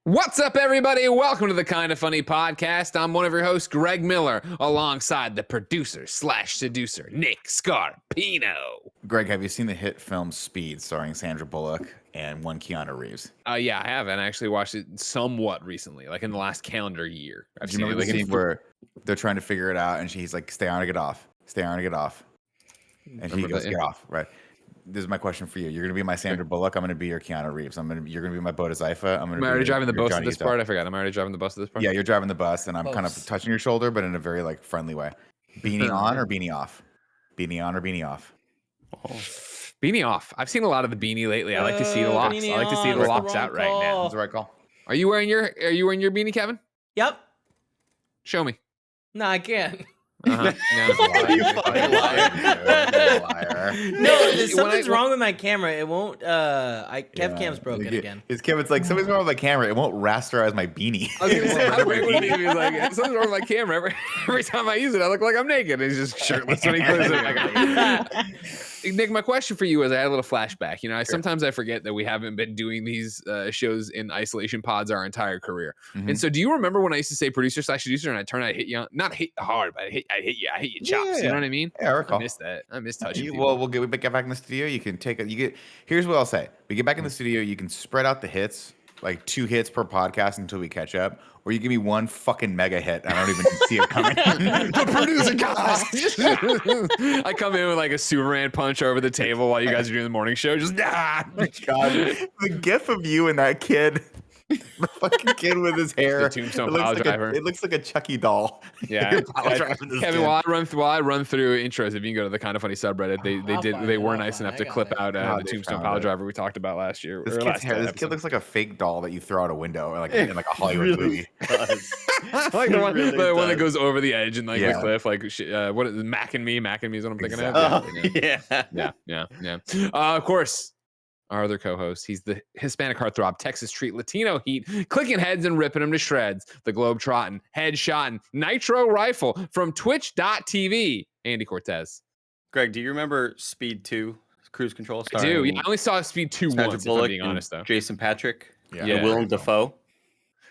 What's up, everybody? Welcome to the KindaFunny podcast. I'm one of your hosts, Greg Miller, alongside the producer slash seducer, Nick Scarpino. Greg, have you seen the hit film Speed, starring Sandra Bullock and one Keanu Reeves? Yeah, I have, and I actually watched it somewhat recently, like in the last calendar year. Do you remember the scene where they're trying to figure it out, and she's like, "Stay on or get off. Stay on or get off," and he goes, "Get off." Right. This is my question for you. You're gonna be my Sandra Bullock. I'm gonna be your Keanu Reeves. You're gonna be my Bodhisattva. Am I already driving the bus at this part? I forgot. Am I already driving the bus at this part? Yeah, you're driving the bus, and I'm kind of touching your shoulder, but in a very like friendly way. Beanie on or beanie off? Beanie on or beanie off? Oh. Beanie off. I've seen a lot of the beanie lately. I like to see the locks. I like to see the locks out right now. That's the right call. Are you wearing your beanie, Kevin? Yep. Show me. No, I can't. Uh-huh. No, something's wrong with my camera. It won't. Cam's broken again. His Kevin's like, something's wrong with my camera. It won't rasterize my beanie. Something's wrong with my camera. Every time I use it, I look like I'm naked. He's just shirtless when he closes it. Nick, my question for you is, I had a little flashback. You know, sometimes I forget that we haven't been doing these shows in isolation pods our entire career. Mm-hmm. And so, do you remember when I used to say producer slash producer, and I hit you, not hit hard, but I hit you chops. Yeah. You know what I mean? Yeah, I recall. I missed that. I miss touching. We'll get back in the studio. You can take it. Here's what I'll say: we get back in the studio. You can spread out the hits, like 2 hits per podcast until we catch up. Or you give me one fucking mega hit. I don't even see it coming. The producer guys. I come in with like a Superman punch over the table while you guys are doing the morning show. Just God, the gif of you and that kid. The fucking kid with his hair. The Tombstone pile driver. It looks like a Chucky doll. Yeah. Kevin, while I run through intros, if you can go to the KindaFunny subreddit, they were nice enough to clip out the Tombstone pile driver we talked about last year. This kid looks like a fake doll that you throw out a window, like in like a Hollywood movie. Like the one that goes over the edge and like the cliff, like what is Mac and Me? Mac and Me is what I'm thinking of. Yeah. Of course. Our other co-host, he's the Hispanic heartthrob, Texas treat, Latino heat, clicking heads and ripping them to shreds, the globe-trotting, head-shotting, nitro rifle from twitch.tv, Andy Cortez. Greg, do you remember Speed 2, Cruise Control? I do. Yeah, I only saw Speed 2 once, if I'm being honest, though. Jason Patrick, Willem Dafoe.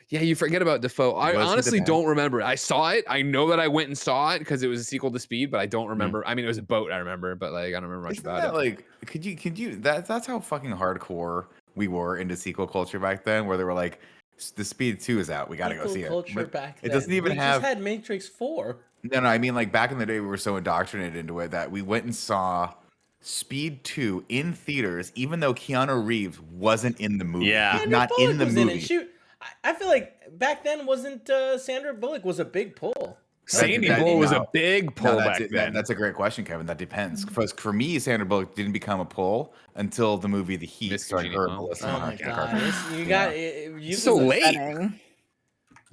Yeah, you forget about Dafoe. I honestly don't remember. I saw it. I know that I went and saw it because it was a sequel to Speed, but I don't remember. I mean, it was a boat, I remember, but like I don't remember much about it. Like, could you? That's how fucking hardcore we were into sequel culture back then, where they were like, the Speed 2 is out. We got to go see it. Back then. It doesn't even have. We just had Matrix 4. No, I mean, like back in the day, we were so indoctrinated into it that we went and saw Speed 2 in theaters, even though Keanu Reeves wasn't in the movie. Yeah, he's not in the movie. I feel like back then wasn't Sandra Bullock was a big pull. Sandy Bullock was a big pull back then. That's a great question, Kevin. That depends. For me, Sandra Bullock didn't become a pull until the movie The Heat started her. Oh my God! You got you so late.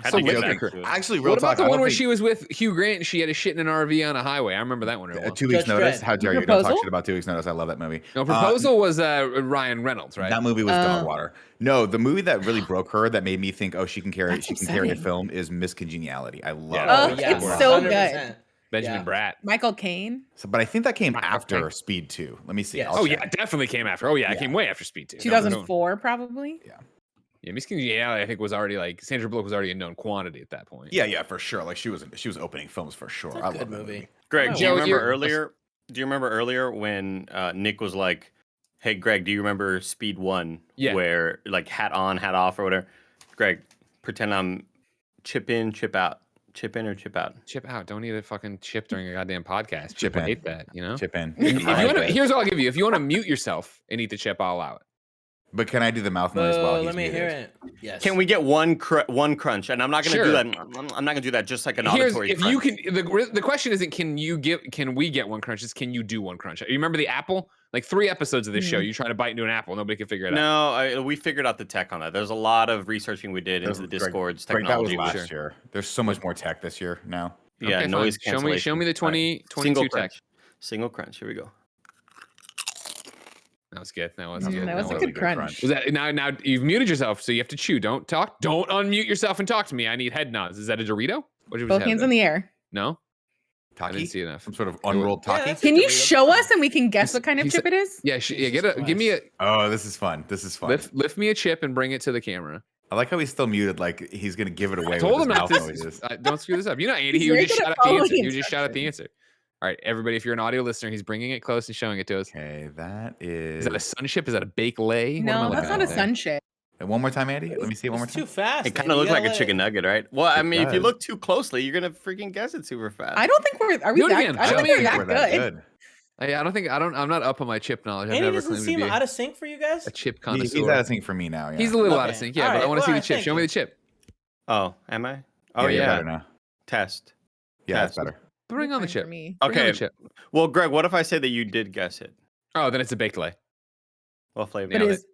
Actually, real what about talk, the one where she was with Hugh Grant and she had a shit in an RV on a highway? I remember that one. 2 weeks notice. How dare you? Don't talk shit about 2 weeks notice. I love that movie. No, Proposal was Ryan Reynolds, right? That movie was dog water. No, the movie that really broke her, that made me think, oh, she can carry a film, is Miss Congeniality. I love it. It's so 100%. Good. Benjamin Bratt. Michael Caine. But I think that came after Speed 2. Let me see. Yes. It definitely came after. It came way after Speed 2. 2004, probably. Yeah, Miss Congeniality, I think, was already like Sandra Bullock was already a known quantity at that point. Yeah, for sure. Like she was opening films for sure. It's a good movie. Greg, do you remember earlier? Do you remember earlier when Nick was like, "Hey, Greg, do you remember Speed 1 where like hat on, hat off, or whatever?" Greg, pretend I'm chip in, chip out. Chip in or chip out? Chip out. Don't eat a fucking chip during a goddamn podcast. Chip People in. hate that, you know? Chip in. Here's what I'll give you. If you want to mute yourself and eat the chip, I'll allow it. But can I do the mouth noise while he's let me muted? hear it. Yes. Can we get one crunch? And I'm not going to do that. I'm not going to do that. Just like an auditory. If you can, the question isn't can we get one crunch? It's can you do one crunch? You remember the apple? Like 3 episodes of this show, you try to bite into an apple, nobody can figure it out. No, we figured out the tech on that. There's a lot of researching we did into the Discord's technology. That was last year. There's so much more tech this year now. Yeah, okay, noise cancellation. Show me the 22 Single tech. Single crunch. Here we go. That was good. That was good. That was a good crunch. Was that, now you've muted yourself, so you have to chew. Don't talk. Don't unmute yourself and talk to me. I need head nods. Is that a Dorito? Both hands in the air. No? Taki? I didn't see enough. Some sort of unrolled taki? Can you show us and we can guess what kind of chip it is? Yeah, give me a. Oh, this is fun. This is fun. Lift me a chip and bring it to the camera. I like how he's still muted, like he's gonna give it away. I told him not to. Noises. Don't screw this up. You know, Andy, he would just shout out the answer. He would just shout out the answer. All right, everybody, if you're an audio listener, he's bringing it close and showing it to us. Okay, that is. Is that a sunship? Is that a bake lay? No, that's not a sunship. And one more time, Andy. Let me see one more time. Too fast. It kind of looks like a chicken nugget, right? Well, I mean, if you look too closely, you're gonna freaking guess it super fast. I don't think we're. Are we that? I don't think we're that good. I don't think I'm not up on my chip knowledge. Andy doesn't seem out of sync for you guys. A chip connoisseur. He's out of sync for me now. Yeah. He's a little out of sync. Yeah, but I want to see the chip. Show me the chip. Oh, am I? Oh yeah. Better now. Test. Yeah, that's better. Bring on the chip. Okay. Well, Greg, what if I say that you did guess it? Oh, then it's a baked lay. What flavor? It is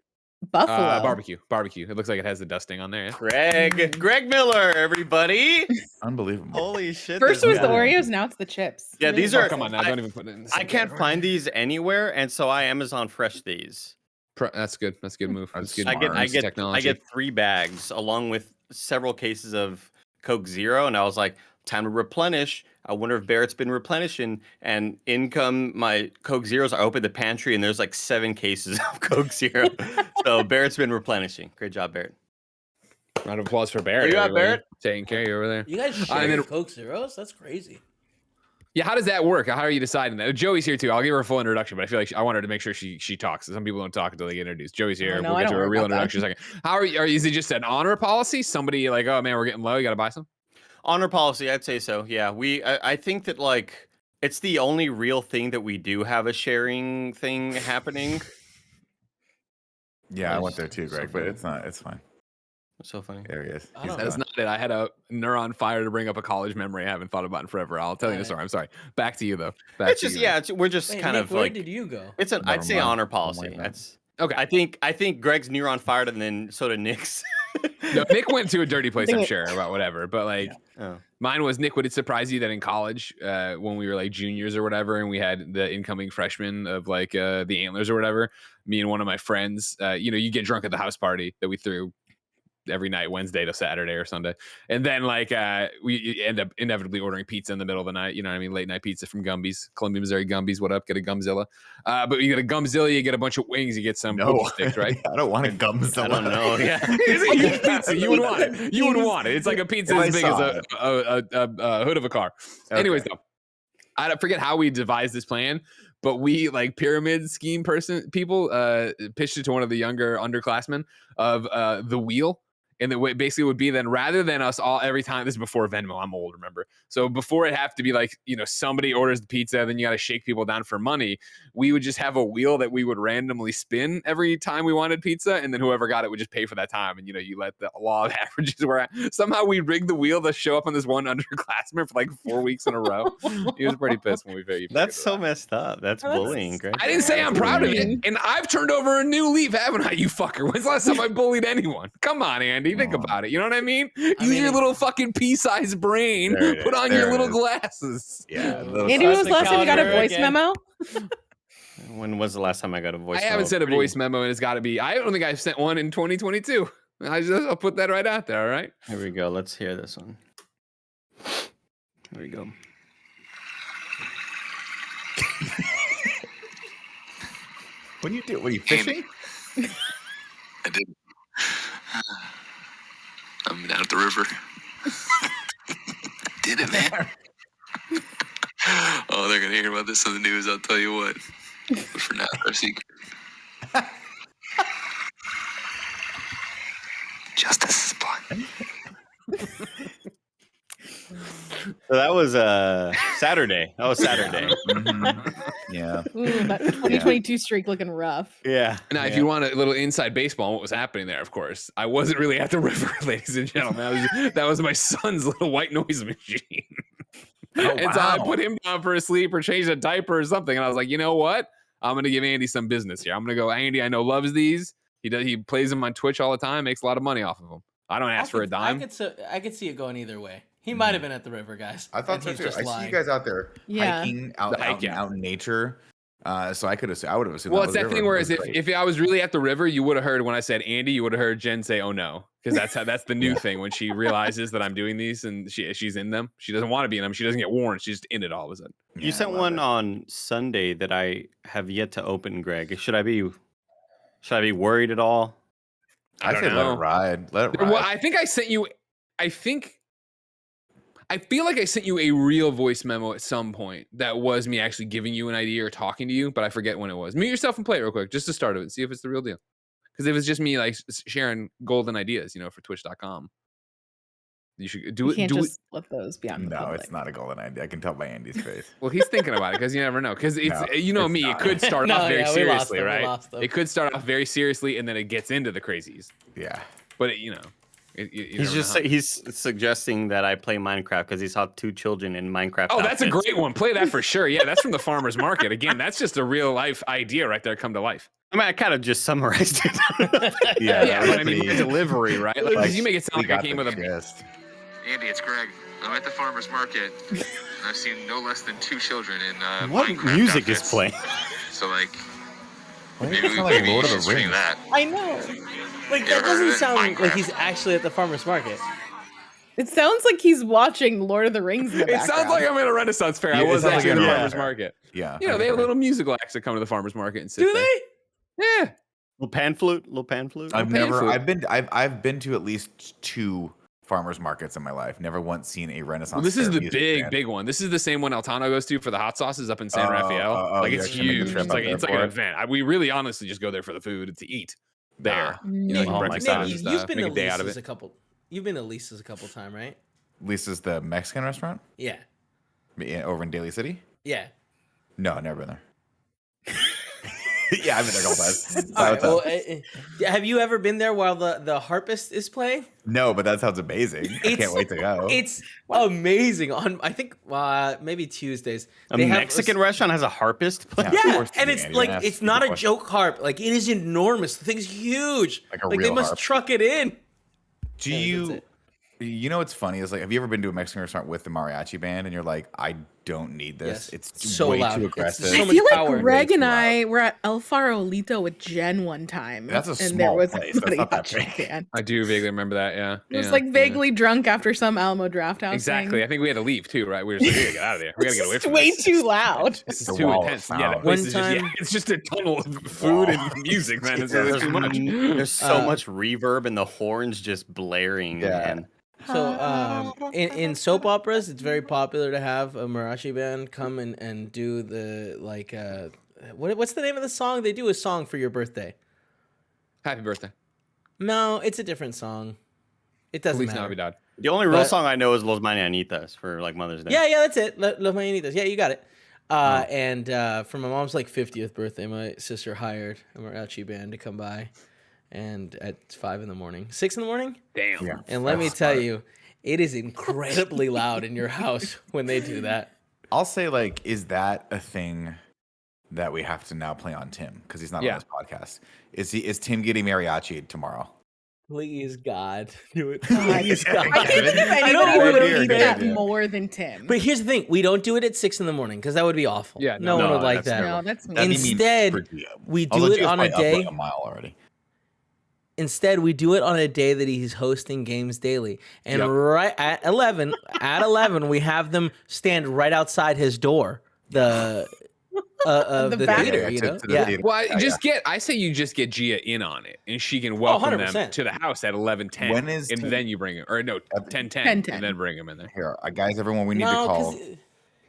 buffalo. Barbecue. It looks like it has the dusting on there. Yeah. Greg Miller, everybody. Unbelievable. Holy shit. First it was the Oreos, now it's the chips. Yeah, these are. Come on now, don't even put it in. I can't find these anywhere, and so I Amazon Fresh these. That's good. That's a good move. That's good. I get 3 bags along with several cases of Coke Zero, and I was like, time to replenish. I wonder if Barrett's been replenishing, and in come my Coke Zeros. I open the pantry, and there's like 7 cases of Coke Zero. So Barrett's been replenishing. Great job, Barrett. Round of applause for Barrett. You got Barrett taking care of you over there. You guys share Coke Zeros? That's crazy. Yeah, how does that work? How are you deciding that? Joey's here too. I'll give her a full introduction, but I feel like I want her to make sure she talks. Some people don't talk until they get introduced. Joey's here. We'll get to a real introduction in a second. How are you? Is it just an honor policy? Somebody like, oh man, we're getting low. You got to buy some. Honor policy, I'd say so. Yeah, I think that like it's the only real thing that we do have a sharing thing happening. Yeah, I went there too, Greg, but it's not. It's fine. That's so funny. There he is. That's not it. I had a neuron fire to bring up a college memory I haven't thought about in forever. I'll tell you the story. I'm sorry. Back to you though. We're just kind Nick, of where like. did you go? It's I'd say honor policy. That's okay. I think Greg's neuron fired, and then so did Nick's. No, Nick went to a dirty place, I'm sure, about whatever. But like, mine was Nick. Would it surprise you that in college, when we were like juniors or whatever, and we had the incoming freshmen of like the Antlers or whatever, me and one of my friends, you get drunk at the house party that we threw every night, Wednesday to Saturday or Sunday, and then like we end up inevitably ordering pizza in the middle of the night. You know what I mean? Late night pizza from Gumby's, Columbia, Missouri. Gumby's, what up? Get a Gumzilla. But you get a Gumzilla, you get a bunch of wings, you get some sticks, right? I don't want a Gumzilla. I don't know. Yeah, it's a huge pizza. You would want it. You would want it. It's like a pizza as big as a hood of a car. Okay. Anyways, though, I forget how we devised this plan. But we like pyramid scheme people pitched it to one of the younger underclassmen of the wheel. And the way basically would be then rather than us all every time, this is before Venmo, I'm old, remember? So before it have to be like, somebody orders the pizza, then you got to shake people down for money. We would just have a wheel that we would randomly spin every time we wanted pizza. And then whoever got it would just pay for that time. And, you let the law of averages where somehow we rigged the wheel to show up on this one underclassman for like 4 weeks in a row. He was pretty pissed when we figured That's so messed up. That's bullying, Greg. I didn't say I'm proud of it. And I've turned over a new leaf, haven't I, you fucker? When's the last time I bullied anyone? Come on, Andy. Think about it. You know what I mean? Use your little fucking pea-sized brain. Put on your little glasses. Yeah. Andy, when was the last time you got a voice memo? When was the last time I got a voice memo? I haven't sent a voice memo, and it's got to be. I don't think I've sent one in 2022. I'll put that right out there. All right. Here we go. Let's hear this one. Here we go. What do you do? What are you fishing? I didn't. I'm down at the river. Did it, man. Oh, they're gonna hear about this on the news. I'll tell you what. But for now, it's our secret. Justice is blind. So that was Saturday. That was Saturday. Yeah. Ooh, that 2022 streak looking rough. Yeah. Now, if you want a little inside baseball on what was happening there, of course, I wasn't really at the river, ladies and gentlemen. That was my son's little white noise machine. And so I put him down for a sleep or changed a diaper or something. And I was like, you know what? I'm going to give Andy some business here. I'm going to go, Andy, I know loves these. He plays them on Twitch all the time, makes a lot of money off of them. I don't ask for a dime. I could see it going either way. He might have been at the river, guys. I thought so too. I see you guys out there hiking out in nature. So I would have assumed. Well, it's that thing where if I was really at the river, you would have heard when I said Andy, you would have heard Jen say, "Oh no," because that's the new thing when she realizes that I'm doing these and she's in them. She doesn't want to be in them. She doesn't get warned. She's just in it all of a sudden. You sent one on Sunday that I have yet to open, Greg. Should I be worried at all? I say let it ride. Let it ride. Well, I think I sent you. I feel like I sent you a real voice memo at some point that was me actually giving you an idea or talking to you, but I forget when it was. Mute yourself and play it real quick, just to start of it, see if it's the real deal. Because if it's just me like sharing golden ideas, for Twitch.com, you should do it. You can't just let those be on the public. It's not a golden idea. I can tell by Andy's face. Well, he's thinking about it because you never know. Because it's me. Not. It could start off very seriously, right? It could start off very seriously, and then it gets into the crazies. Yeah, but he's suggesting that I play Minecraft because he saw 2 children in Minecraft. Oh, that's a great one. Play that for sure. Yeah, that's from the farmer's market. Again, that's just a real life idea right there. Come to life. I mean, I kind of just summarized it. yeah. But I mean, your delivery, right? Like, you make it sound like I came with a gist. Andy, it's Greg. I'm at the farmer's market, and I've seen no less than 2 children in what Minecraft music outfits. Is playing? So like, maybe Lord of the Rings. That. I know. Like that doesn't sound like he's actually at the farmer's market. It sounds like he's watching Lord of the Rings in the background. It sounds like I'm at a Renaissance fair. I was actually at the farmer's market. Yeah. They have little musical acts that come to the farmer's market and sit Do there. they? Yeah. Little pan flute. I've been to at least 2 farmers markets in my life. Never once seen a Renaissance. Well, this is the big one. This is the same one Altano goes to for the hot sauces up in San Rafael. It's huge. It's like an event. We really honestly just go there for the food and to eat there. Breakfast times and stuff. You've been Make to a day out of Lisa's it. a couple. You've been to Lisa's a couple times, right? Lisa's the Mexican restaurant? Yeah. Over in Daly City? Yeah. No, never been there. Yeah, I've been there a couple times. All right, well, have you ever been there while the harpist is playing? No, but that sounds amazing. I can't wait to go. It's amazing. On I think maybe Tuesdays. A Mexican restaurant has a harpist playing? Yeah, and it's like it's not a joke harp. Like it is enormous. The thing's huge. Like they must truck it in. Do you? You know what's funny is like, have you ever been to a Mexican restaurant with the mariachi band and you're like, I don't need this. Yes. It's so way loud. too aggressive. I feel like Greg and I were at El Farolito with Jen one time. That's a and small there was place. a That's not that mariachi big. band. I do vaguely remember that. Yeah. It was like vaguely drunk after some Alamo Draft House. Exactly. Thing. I think we had to leave too, right? We were just like, we gotta get out of there. We gotta get away It's from way this. too loud. This is too intense. Yeah, that place is just, it's just a tunnel of food and music, man. There's too much. There's so much reverb and the horns just blaring, man. So in soap operas, it's very popular to have a mariachi band come and do the what's the name of the song? They do a song for your birthday. Happy birthday. No, it's a different song. It doesn't matter. Navidad. The only real song I know is Los Mañanitas for like Mother's Day. Yeah, that's it. Los Mañanitas. Yeah, you got it. And for my mom's 50th birthday, my sister hired a mariachi band to come by. And at 5 a.m, 6 a.m. Damn. Yeah. And let me tell you, it is incredibly loud in your house when they do that. I'll say, is that a thing that we have to now play on Tim because he's not on this podcast? Is Tim getting mariachi tomorrow? Please, God, do it. Please, God. I can't think of anybody who would need that more than Tim. But here's the thing: we don't do it at 6 a.m. because that would be awful. Yeah, no one would like that. No, that's me. Instead, we do it on a day. A mile already. Instead, we do it on a day that he's hosting games daily, and right at 11, we have them stand right outside his door. The theater, theater. Well, I say you just get Gia in on it, and she can welcome them to the house at 11:10. And then you bring him, or no, 10:10, and then bring him in there. Here, guys, everyone, we need to call. We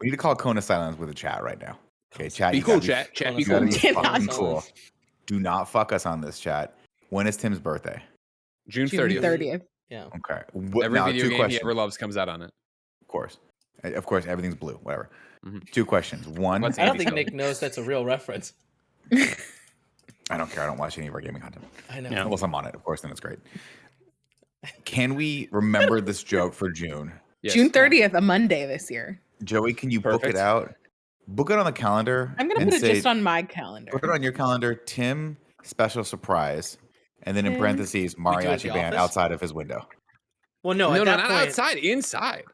need to call Kona Silence with a chat right now. Okay, chat. Be cool, chat. Chat, be cool. Do not fuck us on this chat. When is Tim's birthday? June 30th. Yeah. Okay. Every video game he ever loves comes out on it. Of course, everything's blue. Whatever. Mm-hmm. 2 questions. One. I don't think Nick knows that's a real reference. I don't care. I don't watch any of our gaming content. I know. Unless I'm on it, of course, then it's great. Can we remember this joke for June? Yes. June 30th, a Monday this year. Joey, can you book it out? Book it on the calendar. I'm gonna put it just on my calendar. Book it on your calendar. Tim, special surprise. And then in parentheses, mariachi band outside of his window. Well, no, not outside, inside.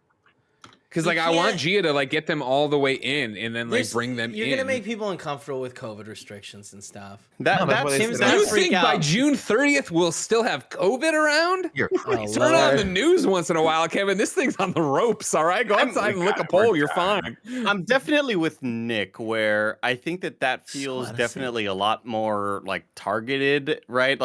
Because I want Gia to get them all the way in, and then bring them in. You're gonna make people uncomfortable with COVID restrictions and stuff. You think by June 30th we'll still have COVID around? You're crazy. Turn on the news once in a while, Kevin. This thing's on the ropes. All right, go outside and lick a pole. You're fine. I'm definitely with Nick, where I think that feels definitely a lot more targeted, right?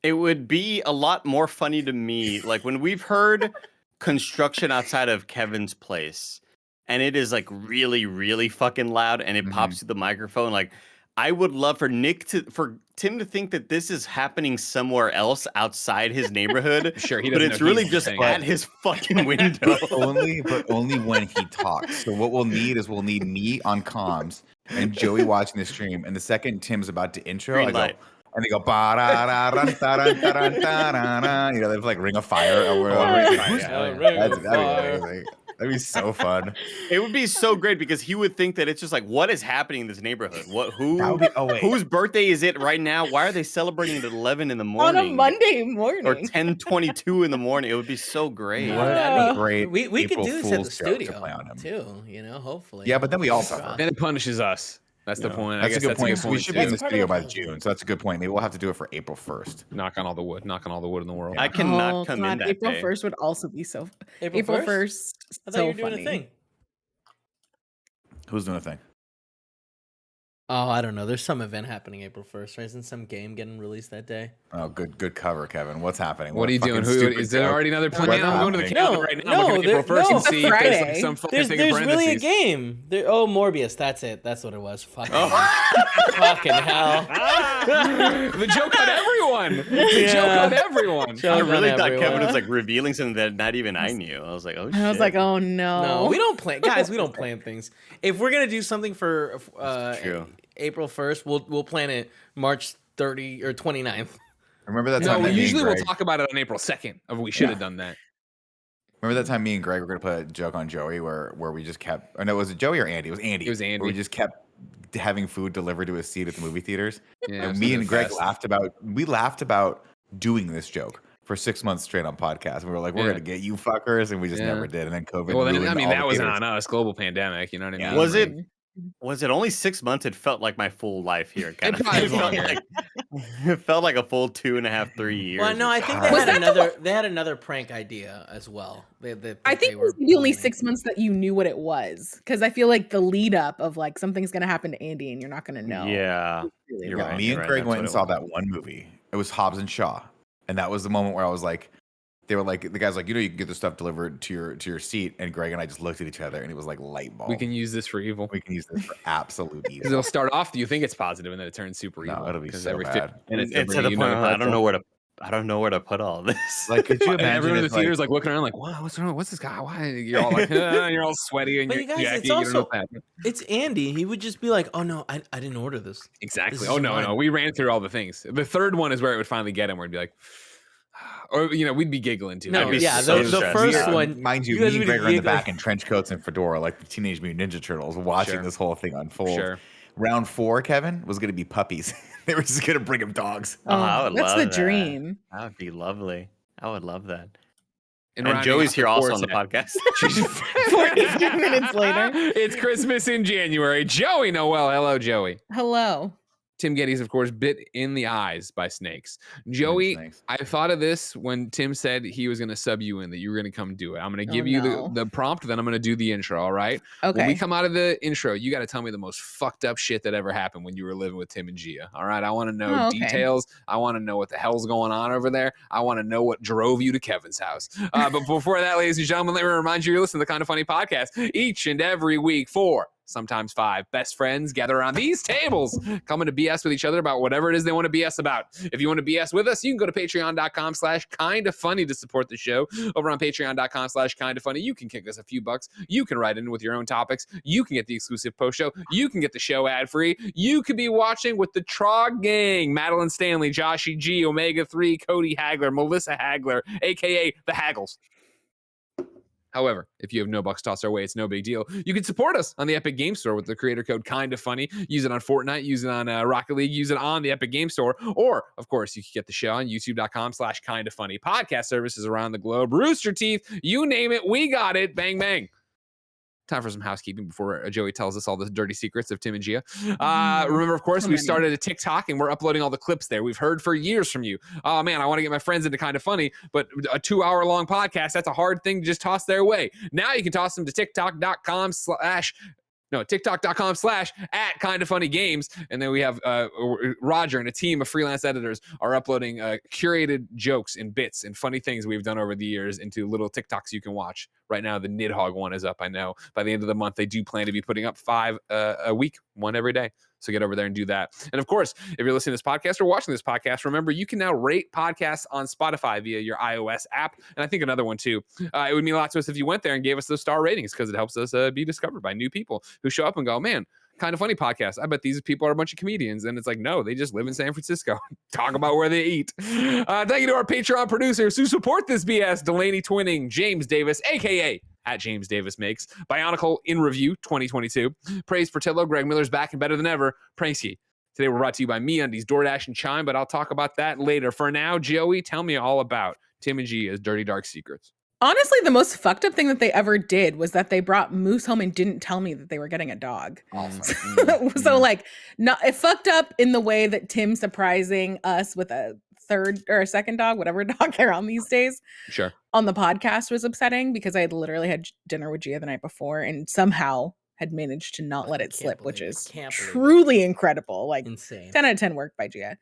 It would be a lot more funny to me, like when we've heard construction outside of Kevin's place, and it is like really, really fucking loud, and it pops through the microphone. Like, I would love for Tim to think that this is happening somewhere else outside his neighborhood. Sure, he but doesn't it's know really he's just saying at it. his fucking window. but only when he talks. So what we'll need me on comms and Joey watching the stream. And the second Tim's about to intro, Green I go, light. and they go, ba-da-da-dun-da-dun-da-dun-da-dun. You know, they have like Ring of Fire or whatever. That'd be amazing. That'd be so fun. It would be so great because he would think that it's just like, what is happening in this neighborhood? Whose birthday is it right now? Why are they celebrating it at 11 in the morning? On a Monday morning. Or 10:22 in the morning. It would be so great. That'd be great. We could April do this at the Fool's joke to studio play on him. too. You know, hopefully. Yeah, but then we all suffer. Then it punishes us. That's the point. That's a good point. That's a We should be in too. the studio by June, so that's a good point. Maybe we'll have to do it for April 1st. Knock on all the wood. Knock on all the wood in the world. I cannot come in that April day. 1st would also be so. April 1st. I thought you were doing a thing. Who's doing a thing? Oh, I don't know. There's some event happening April 1st, right? Isn't some game getting released that day? Oh, good cover, Kevin. What's happening? What are you doing? Is there already another plan? I'm going to the calendar right now. No, looking at April 1st and see if there's like some fucking thing in there's really a parentheses. game. Morbius. That's it. That's what it was. Fucking hell. The joke on everyone. The joke on everyone. I really thought Kevin was like revealing something that not even I knew. I was like, oh shit. I was like, oh no. No, we don't plan. Guys, we don't plan things. If we're going to do something for April 1st, we'll plan it March 30 or 29th. Remember that time? No, usually we'll talk about it on April 2nd. We should have done that. Remember that time me and Greg were going to put a joke on Joey where we just kept, or no, was it Joey or Andy? It was Andy. It was Andy. Where we just kept having food delivered to his seat at the movie theaters. Yeah, and me and Greg laughed about doing this joke for 6 months straight on podcast. And we were like, we're going to get you fuckers. And we just never did. And then COVID. Well, then, I mean, that wasn't theaters. on us. Global pandemic. You know what I mean? Was it only 6 months? It felt like my full life here. Kind It of. probably was longer. It felt like a full 2.5, 3 years. Well, no, I think they had another prank idea as well. I think it was the only 6 months that you knew what it was, because I feel like the lead up of like something's gonna happen to Andy and you're not gonna know. Yeah, you're right. Me and Greg went and saw that one movie. It was Hobbs and Shaw, and that was the moment where I was like, they were like, the guy's like, you know, you can get the stuff delivered to your seat, and Greg and I just looked at each other, and it was like light bulb. We can use this for evil. We can use this for absolute evil. Because it'll start off, you think it's positive, and then it turns super evil. No, it'll be so every bad. And it's to the point I don't know where to put all this. Like, could you imagine? And everyone in the theater's like looking around, like, wow, what's wrong? What's this guy? Why? You're all like, you're all sweaty, and but you're you guys, it's also it's Andy. He would just be like, oh no, I didn't order this. Exactly. Oh no, we ran through all the things. The third one is where it would finally get him, where it'd be like, or we'd be giggling too. No, yeah, so the first one, mind you, me and Greg are in the back in trench coats and fedora, like the Teenage Mutant Ninja Turtles, watching this whole thing unfold. Sure. Round 4, Kevin, was going to be puppies. They were just going to bring him dogs. I would that's love the that. dream. That would be lovely. I would love that. And Joey's here also on the podcast. 42 minutes later. It's Christmas in January. Joey Noel. Hello, Joey. Hello. Tim Geddes, of course, bit in the eyes by snakes. Joey, I thought of this when Tim said he was going to sub you in, that you were going to come do it. I'm going to give you the prompt, then I'm going to do the intro, all right? Okay. When we come out of the intro, you got to tell me the most fucked up shit that ever happened when you were living with Tim and Gia, all right? I want to know details. I want to know what the hell's going on over there. I want to know what drove you to Kevin's house. But before that, ladies and gentlemen, let me remind you, you're listening to the Kind of Funny podcast each and every week for sometimes 5 best friends gather around these tables, coming to BS with each other about whatever it is they want to BS about. If you want to BS with us, you can go to patreon.com/kindafunny to support the show. Over on patreon.com/kindafunny, you can kick us a few bucks. You can write in with your own topics. You can get the exclusive post show. You can get the show ad free. You could be watching with the Trog Gang, Madeline Stanley, Joshy G, Omega 3, Cody Hagler, Melissa Hagler, aka the Haggles. However, if you have no bucks tossed our way, it's no big deal. You can support us on the Epic Game Store with the creator code KindaFunny. Use it on Fortnite, use it on Rocket League, use it on the Epic Game Store. Or, of course, you can get the show on youtube.com/KindaFunny. Podcast services around the globe. Rooster Teeth, you name it, we got it. Bang, bang. Time for some housekeeping before Joey tells us all the dirty secrets of Tim and Gia. Remember, of course, we started a TikTok and we're uploading all the clips there. We've heard for years from you. Oh, man, I want to get my friends into Kind of Funny, but a 2-hour-long podcast, that's a hard thing to just toss their way. Now you can toss them to TikTok.com/ TikTok.com/@KindaFunnyGames. And then we have Roger and a team of freelance editors are uploading curated jokes and bits and funny things we've done over the years into little TikToks you can watch. Right now, the Nidhogg one is up. I know by the end of the month, they do plan to be putting up 5 a week, 1 every day. So get over there and do that. And of course, if you're listening to this podcast or watching this podcast, remember you can now rate podcasts on Spotify via your iOS app. And I think another one too. It would mean a lot to us if you went there and gave us those star ratings, because it helps us be discovered by new people who show up and go, man, Kind of Funny podcast. I bet these people are a bunch of comedians. And it's like, no, they just live in San Francisco. Talk about where they eat. Thank you to our Patreon producers who support this BS. Delaney Twinning, James Davis, a.k.a. at James Davis Makes, Bionicle in Review 2022, Praise Portillo, Greg Miller's back and better than ever, Praise. Today we're brought to you by MeUndies, DoorDash, and Chime, but I'll talk about that later. For now, Joey, tell me all about Tim and Gia's Dirty Dark Secrets. Honestly, the most fucked up thing that they ever did was that they brought Moose home and didn't tell me that they were getting a dog. So like, it fucked up in the way that Tim surprising us with a third or a second dog, whatever dog they're on these days. Sure. On the podcast was upsetting because I had literally had dinner with Gia the night before and somehow had managed to not let it slip, which is truly incredible. Like insane. 10 out of 10 work by Gia.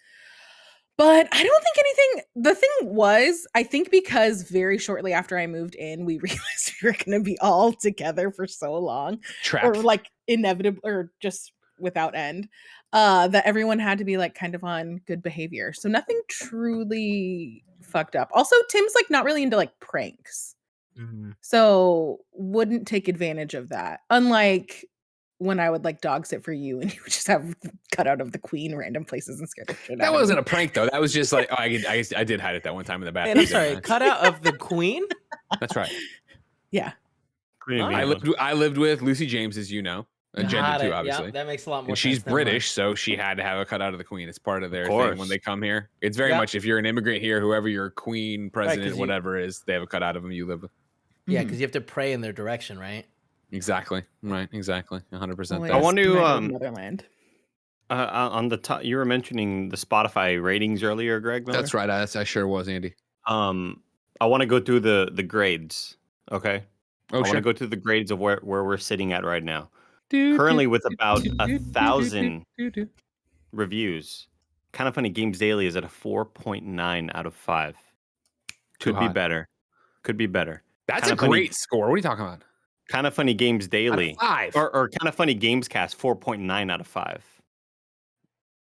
But I don't think anything, the thing was, I think because very shortly after I moved in, we realized we were going to be all together for so long. Trapped. Or like inevitable, or just without end, that everyone had to be like kind of on good behavior. So nothing truly fucked up. Also, Tim's like not really into like pranks. Mm-hmm. So wouldn't take advantage of that. Unlike when I would like dog sit for you and you would just have cut out of the queen random places and scare the shit out of me. That wasn't a prank though. That was just like, I did hide it that one time in the bathroom. I'm sorry, cut out of the queen? That's right. Yeah. I lived with Lucy James, as you know. Gender too, obviously. Yep, that makes a lot more and sense. She's British, so she had to have a cut out of the queen. It's part of their thing when they come here. It's very much, if you're an immigrant here, whoever your queen, president, whatever is, they have a cut out of them you live with. Yeah, because you have to pray in their direction, right? Exactly. Right. Exactly. 100%. I want to Motherland. On the top, you were mentioning the Spotify ratings earlier, Greg Miller? That's right. I sure was, Andy. I want to go through the grades. Okay. I want to go through the grades of where we're sitting at right now. Currently with about 1,000 reviews. Kind of Funny Games Daily is at a 4.9 out of 5. Could be better. Could be better. That's a great score. What are you talking about? Kind of Funny Games Daily. 5. Or Kind of Funny Games Cast, 4.9 out of 5.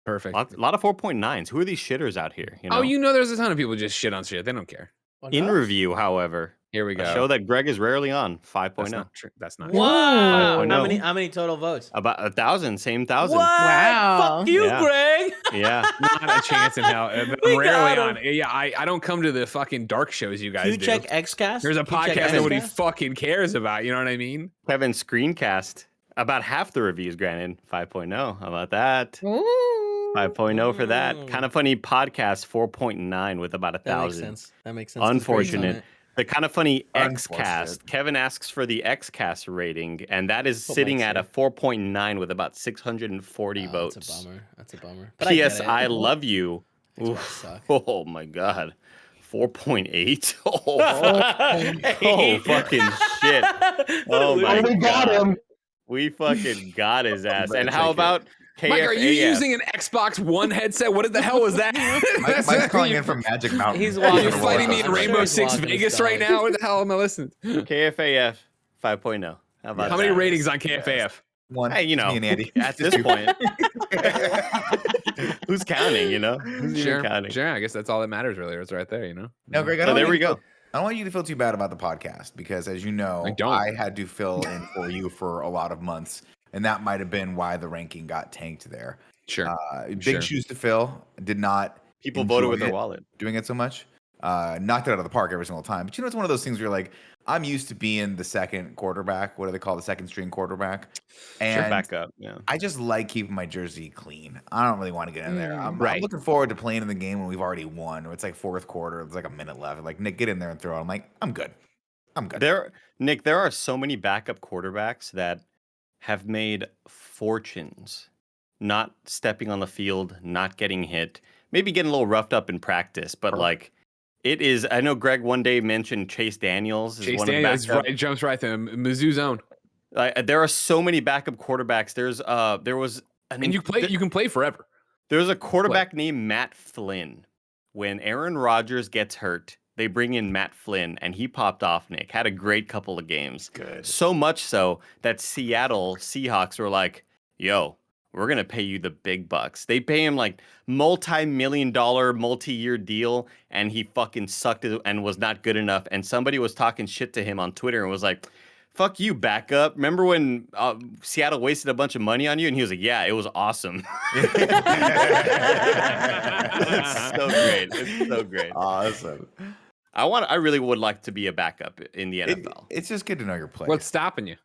Perfect. A lot of 4.9s. Who are these shitters out here? You know? Oh, you know there's a ton of people just shit on shit. They don't care. In Review, however. Here we go. A show that Greg is rarely on, 5.0. That's not wow. How many total votes? About 1,000, same 1,000. Wow. Fuck you, Greg. Yeah. Not a chance in hell. I'm rarely on. Yeah, I don't come to the fucking dark shows you guys do. You check Xcast? There's a podcast nobody fucking cares about. You know what I mean? Kevin Screencast. About half the reviews, granted. 5.0. How about that? Ooh. 5.0 for that. Kind of Funny Podcast, 4.9 with about 1,000. That makes sense. Unfortunate. The Kind of Funny Xcast. Kevin asks for the Xcast rating, and that is sitting at a 4.9 with about 640 votes. That's a bummer. But P.S. I love you. Oh my God. 4.8. Oh, fucking shit. Oh my God. We got him. We fucking got his ass. And how about KFAF? Mike, are you using an Xbox One headset? What the hell was that? Mike's calling in from Magic Mountain. He's You're fighting me in Rainbow Six Vegas right now? What the hell am I listening to? KFAF 5.0. How about How many ratings on KFAF? 1. Hey, you know, me and Andy. at this point, who's counting, you know? Who's even counting? Sure, I guess that's all that matters, really. It's right there, you know? No, Greg, there we go. I don't want you to feel too bad about the podcast because, as you know, I had to fill in for you for a lot of months, and that might have been why the ranking got tanked there. Sure. Big shoes to fill. Did not. People voted with their wallet. Doing it so much. Knocked it out of the park every single time. But you know, it's one of those things where you're like, I'm used to being the second quarterback. What do they call the second string quarterback? And back up. Yeah. I just like keeping my jersey clean. I don't really want to get in there. I'm looking forward to playing in the game when we've already won. Or it's like fourth quarter. It's like a minute left. Like, Nick, get in there and throw it. I'm like, I'm good. Nick, there are so many backup quarterbacks that have made fortunes not stepping on the field, not getting hit, maybe getting a little roughed up in practice, but like it is. I know Greg one day mentioned Chase Daniels. Chase Daniels jumps right to Mizzou zone. There are so many backup quarterbacks. There was and you can play forever. There's a quarterback named Matt Flynn. When Aaron Rodgers gets hurt, they bring in Matt Flynn, and he popped off, Nick. Had a great couple of games. Good. So much so that Seattle Seahawks were like, yo, we're going to pay you the big bucks. They pay him like multi-million-dollar, multi-year deal, and he fucking sucked it and was not good enough. And somebody was talking shit to him on Twitter and was like, fuck you, backup. Remember when Seattle wasted a bunch of money on you? And he was like, yeah, it was awesome. It's so great. It's so great. Awesome. I really would like to be a backup in the NFL. It's just good to know your place. What's stopping you?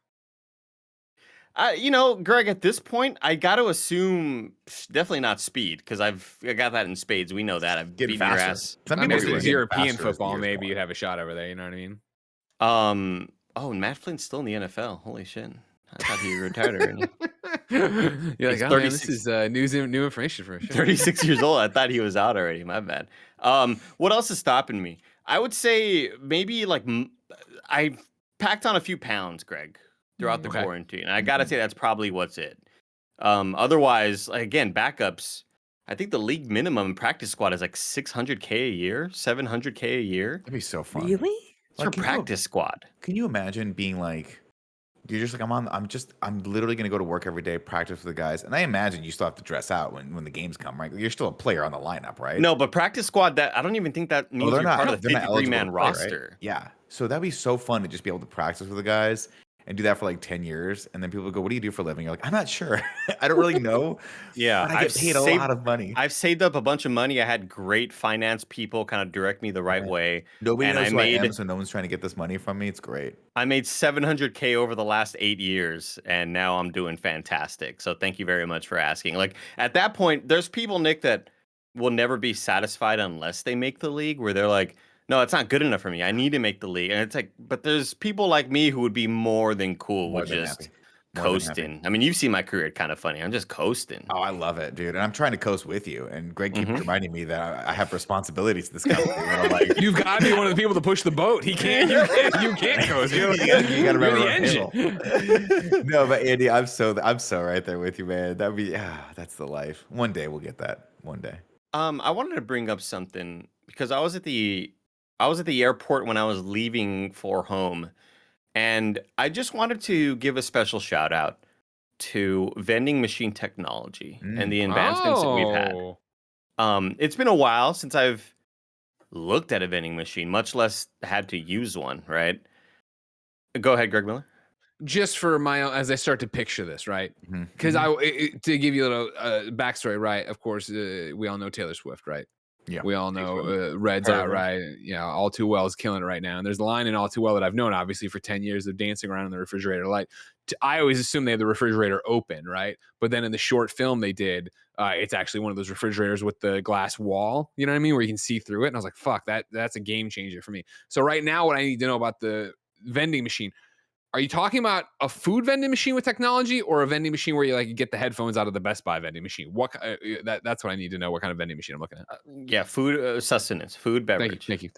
Greg, at this point, I got to assume definitely not speed because I got that in spades. We know that. I've beaten your ass. Some people if it was European football, maybe you'd have a shot over there. You know what I mean? Oh, Matt Flynn's still in the NFL. Holy shit! I thought he retired already. You're like, oh, man, this is new information for sure. 36 years old. I thought he was out already. My bad. What else is stopping me? I would say maybe like I packed on a few pounds, Greg, throughout the quarantine. I gotta say that's probably what's it. Otherwise, again, backups. I think the league minimum practice squad is like $600K a year, $700K a year. That'd be so fun. Really? It's for practice squad. Can you imagine being like, you're just like, I'm literally gonna go to work every day, practice with the guys, and I imagine you still have to dress out when the games come, right? You're still a player on the lineup, right? No, but practice squad. That I don't even think that means you're part of the 53-man roster. Right? Yeah, so that'd be so fun to just be able to practice with the guys and do that for like 10 years, and then people go, "What do you do for a living?" You're like, "I'm not sure. I don't really know." Yeah, but I get paid a lot of money. I've saved up a bunch of money. I had great finance people kind of direct me the right way. Nobody knows who I am, so no one's trying to get this money from me. It's great. I made $700K over the last 8 years, and now I'm doing fantastic. So thank you very much for asking. Like at that point, there's people, Nick, that will never be satisfied unless they make the league, where they're like, no, it's not good enough for me. I need to make the league. And it's like, but there's people like me who would be more than cool with just coasting. I mean, you've seen my career at KindaFunny. I'm just coasting. Oh, I love it, dude. And I'm trying to coast with you. And Greg keeps reminding me that I have responsibilities to this company. And I'm like, you've got to be one of the people to push the boat. You can't coast. You got to remember the engine. No, but Andy, I'm so right there with you, man. That'd be that's the life. One day we'll get that. One day. I wanted to bring up something because I was at the airport when I was leaving for home, and I just wanted to give a special shout out to vending machine technology and the advancements that we've had. It's been a while since I've looked at a vending machine, much less had to use one, right? Go ahead, Greg Miller. Just for my own, as I start to picture this, right? Because to give you a little backstory, right? Of course, we all know Taylor Swift, right? Yeah, we all know Red's out, right? You know, All Too Well is killing it right now. And there's a line in All Too Well that I've known, obviously, for 10 years of dancing around in the refrigerator light. I always assume they have the refrigerator open, right? But then in the short film they did, it's actually one of those refrigerators with the glass wall, you know what I mean? Where you can see through it. And I was like, fuck, that's a game changer for me. So right now, what I need to know about the vending machine, are you talking about a food vending machine with technology, or a vending machine where you get the headphones out of the Best Buy vending machine? What that's what I need to know. What kind of vending machine I'm looking at? Yeah, food sustenance, food beverage. Thank you.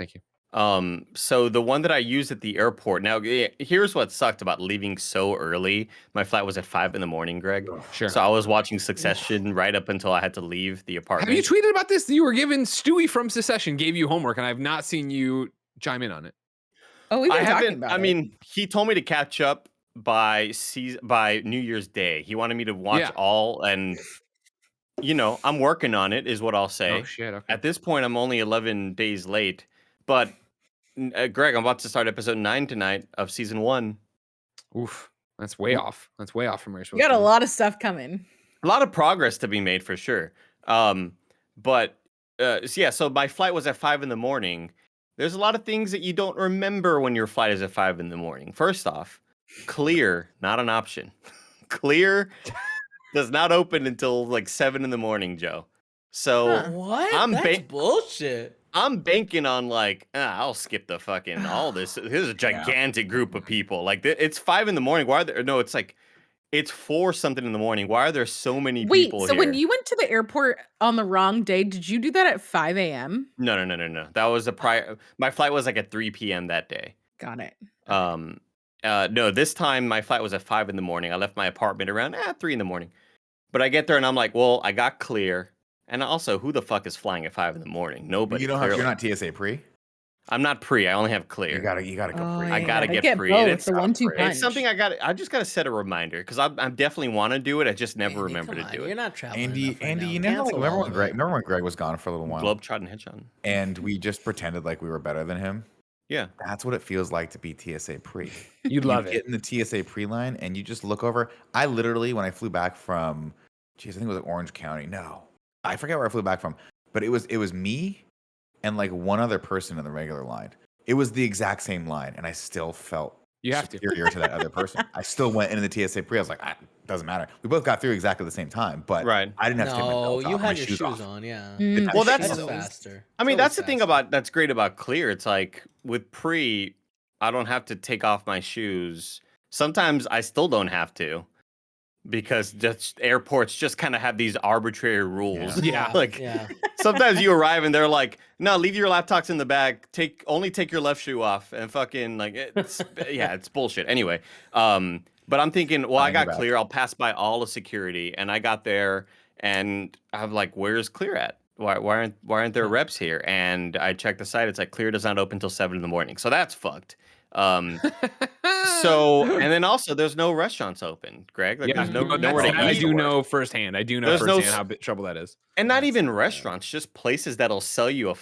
So the one that I used at the airport. Now, here's what sucked about leaving so early. My flight was at 5 a.m, Greg. Sure. So I was watching Succession right up until I had to leave the apartment. Have you tweeted about this? You were given Stewie from Succession gave you homework, and I've not seen you chime in on it. Oh, we've been talking about it. I mean, he told me to catch up by New Year's Day. He wanted me to watch all, and I'm working on it, is what I'll say. Oh shit! Okay. At this point, I'm only 11 days late, but Greg, I'm about to start episode 9 tonight of season 1. Oof, that's way off. That's way off from where you're supposed You got to a lot of stuff coming. A lot of progress to be made for sure. So my flight was at 5 a.m. There's a lot of things that you don't remember when your flight is at 5 a.m. First off, Clear, not an option. Clear does not open until like 7 a.m, Joe. So what? That's bullshit. I'm banking on I'll skip the fucking all this. Here's a gigantic group of people. Like it's 5 a.m. Why are there? No, it's 4 something in the morning. Why are there so many people here? Wait, so when you went to the airport on the wrong day, did you do that at 5 a.m? No. That was my flight was at 3 p.m. that day. Got it. No, this time my flight was at 5 in the morning. I left my apartment around 3 in the morning. But I get there and I'm like, well, I got clear. And also, who the fuck is flying at 5 in the morning? Nobody. You're not TSA pre. I'm not pre. I only have clear. You gotta go pre. I gotta get pre. Both, it's the 1-2 punch. It's something I just gotta set a reminder because I definitely want to do it. I just never remember to do it. You're not traveling. Andy, you never remember when Greg was gone for a little while? Globetrotting headshot. And we just pretended like we were better than him. Yeah, that's what it feels like to be TSA pre. You'd love it. Get in the TSA pre line and you just look over. I literally, when I flew back from, I think it was like Orange County. No, I forget where I flew back from, but it was me and like one other person in the regular line. It was the exact same line, and I still felt superior to that other person. I still went into the TSA pre. I was like, doesn't matter. We both got through exactly the same time, but I didn't have to take my belt off. You had your shoes on, yeah. Well, that's faster. I mean, that's the thing that's great about clear. It's like with pre, I don't have to take off my shoes. Sometimes I still don't have to. Because just airports just kind of have these arbitrary rules. Yeah. Sometimes you arrive and they're like, no, leave your laptops in the bag. Only take your left shoe off and fucking like it's bullshit. Anyway, but I'm thinking, well, I got clear. I'll pass by all of security, and I got there, and I'm like, where's clear at? Why aren't there reps here? And I checked the site. It's like clear does not open until 7 in the morning. So that's fucked. And then also there's no restaurants open, Greg. Like, there's nowhere to eat. I do know firsthand. How big trouble that is. And not even restaurants, just places that'll sell you a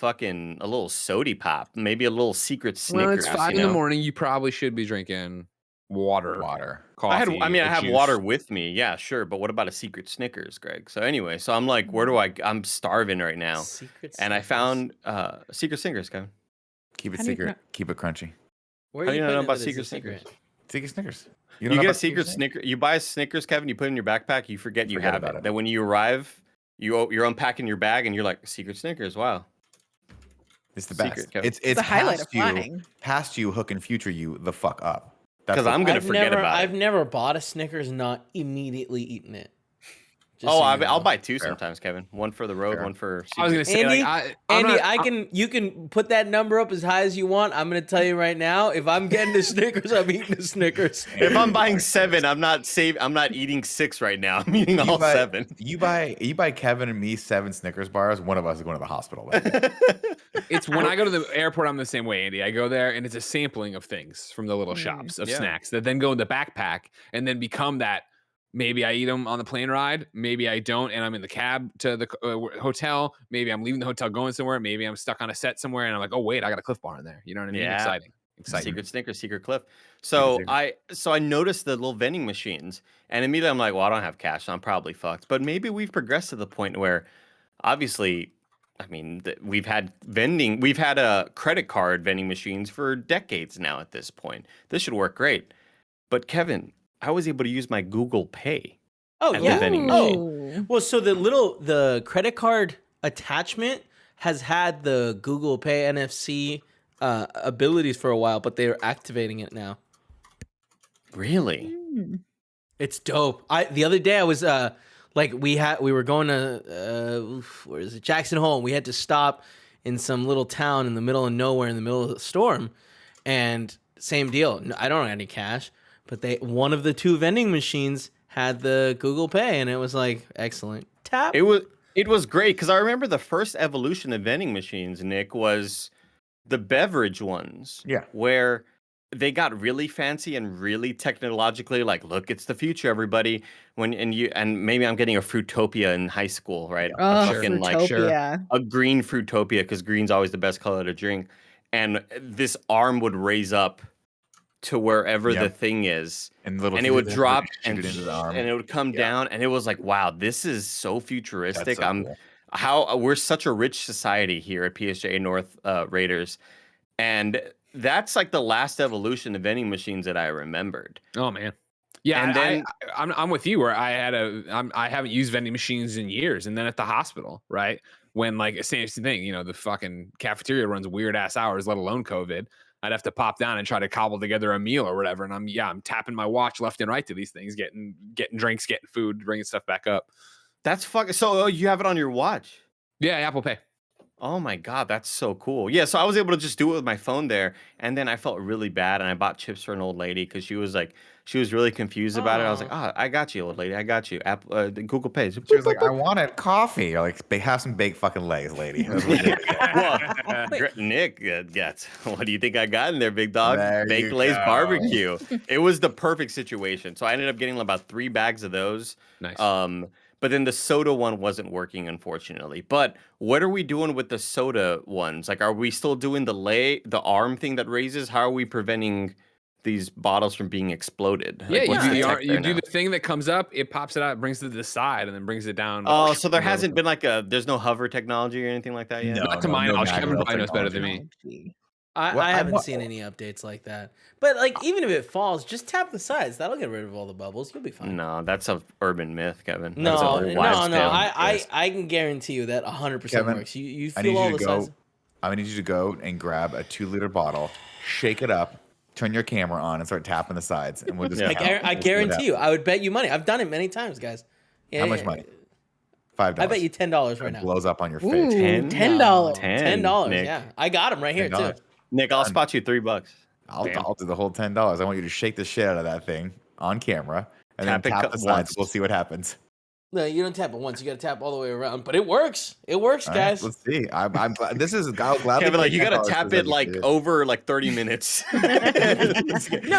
little sody pop, maybe a little secret Snickers. Well, it's 5 in the morning. You probably should be drinking water. Coffee. I have water with me. Yeah, sure. But what about a secret Snickers, Greg? So anyway, I'm like, I'm starving right now. And I found secret Snickers, Kevin. Keep it secret. Keep it crunchy. How do you know about secret Snickers? Secret Snickers. You get a secret Snickers. You buy a Snickers, Kevin. You put it in your backpack. You forget you have it. Then when you arrive, you're unpacking your bag, and you're like, secret Snickers. Wow, it's the best. Secret, it's the highlight of flying. Past you, hook and future you the fuck up. Because I'm gonna forget about it. I've never bought a Snickers, not immediately eaten it. I'll buy 2 sometimes, Kevin. One for the road, one for. I was gonna say, Andy, you can put that number up as high as you want. I'm gonna tell you right now, if I'm getting the Snickers, I'm eating the Snickers. If I'm buying 7, I'm not eating 6 right now. I'm eating all 7. You buy Kevin and me 7 Snickers bars. One of us is going to the hospital. It's when I go to the airport, I'm the same way, Andy. I go there and it's a sampling of things from the little shops of snacks that then go in the backpack and then become that. Maybe I eat them on the plane ride. Maybe I don't, and I'm in the cab to the hotel. Maybe I'm leaving the hotel going somewhere. Maybe I'm stuck on a set somewhere, and I'm like, oh wait, I got a Cliff Bar in there. You know what I mean? Yeah. Exciting. Secret Snickers, secret Cliff. So I noticed the little vending machines, and immediately I'm like, well, I don't have cash, so I'm probably fucked. But maybe we've progressed to the point where, obviously, I mean, we've had a credit card vending machines for decades now. At this point, this should work great. But Kevin, I was able to use my Google Pay. Oh, at the vending machine. Oh, well, so the credit card attachment has had the Google Pay NFC abilities for a while, but they're activating it now. Really? It's dope. The other day I was we were going to where is it? Jackson Hole. We had to stop in some little town in the middle of nowhere in the middle of the storm, and same deal. I don't have any cash. But one of the 2 vending machines had the Google Pay, and it was like excellent. Tap. It was great because I remember the first evolution of vending machines, Nick, was the beverage ones. Yeah. Where they got really fancy and really technologically like, look, it's the future, everybody. And maybe I'm getting a Fruitopia in high school, right? Oh, Fruitopia. A green Fruitopia because green's always the best color to drink, and this arm would raise up to wherever the thing is, and it would drop and it would come down, and it was like, wow, this is so futuristic. Cool. We're such a rich society here at PSJ North Raiders, and that's like the last evolution of vending machines that I remembered. Oh man, yeah. And then I'm with you where I haven't used vending machines in years, and then at the hospital, right, when like same thing, the fucking cafeteria runs weird ass hours, let alone COVID. I'd have to pop down and try to cobble together a meal or whatever. And I'm tapping my watch left and right to these things, getting drinks, getting food, bringing stuff back up. That's fucking. So you have it on your watch? Yeah, Apple Pay. Oh my God, that's so cool. Yeah, so I was able to just do it with my phone there. And then I felt really bad. And I bought chips for an old lady because she was really confused about it. I was like, oh, I got you, old lady. I got you. Google Pay. She was like, I wanted coffee. You're like, they have some baked fucking legs, lady. Well, Nick, what do you think I got in there, big dog? Baked Lay's barbecue. It was the perfect situation. So I ended up getting about 3 bags of those. Nice. But then the soda one wasn't working, unfortunately. But what are we doing with the soda ones? Like, are we still doing the arm thing that raises? How are we preventing these bottles from being exploded? Yeah, like, you do the thing that comes up, it pops it out, brings it to the side, and then brings it down. Oh, so there hasn't been there's no hover technology or anything like that yet? No, not to my knowledge. Kevin probably knows better than me. I haven't seen any updates like that. But like, even if it falls, just tap the sides. That'll get rid of all the bubbles. You'll be fine. No, that's an urban myth, Kevin. No. I can guarantee you that 100% works. You feel all the sides. I'm gonna need you to go and grab a 2-liter bottle, shake it up, turn your camera on, and start tapping the sides. And we'll just. I guarantee you. I would bet you money. I've done it many times, guys. Yeah, how much money? $5. I bet you $10 right now. It blows up on your face. $10. $10. Yeah, I got them right here too. Nick, I'll spot you $3. I'll do the whole $10. I want you to shake the shit out of that thing on camera and then tap the sides. We'll see what happens. No, you don't tap it once. You got to tap all the way around. But it works. It works, guys. Right, let's see. I'm glad. This is glad. Kevin, like, you got to tap it like over like 30 minutes. No,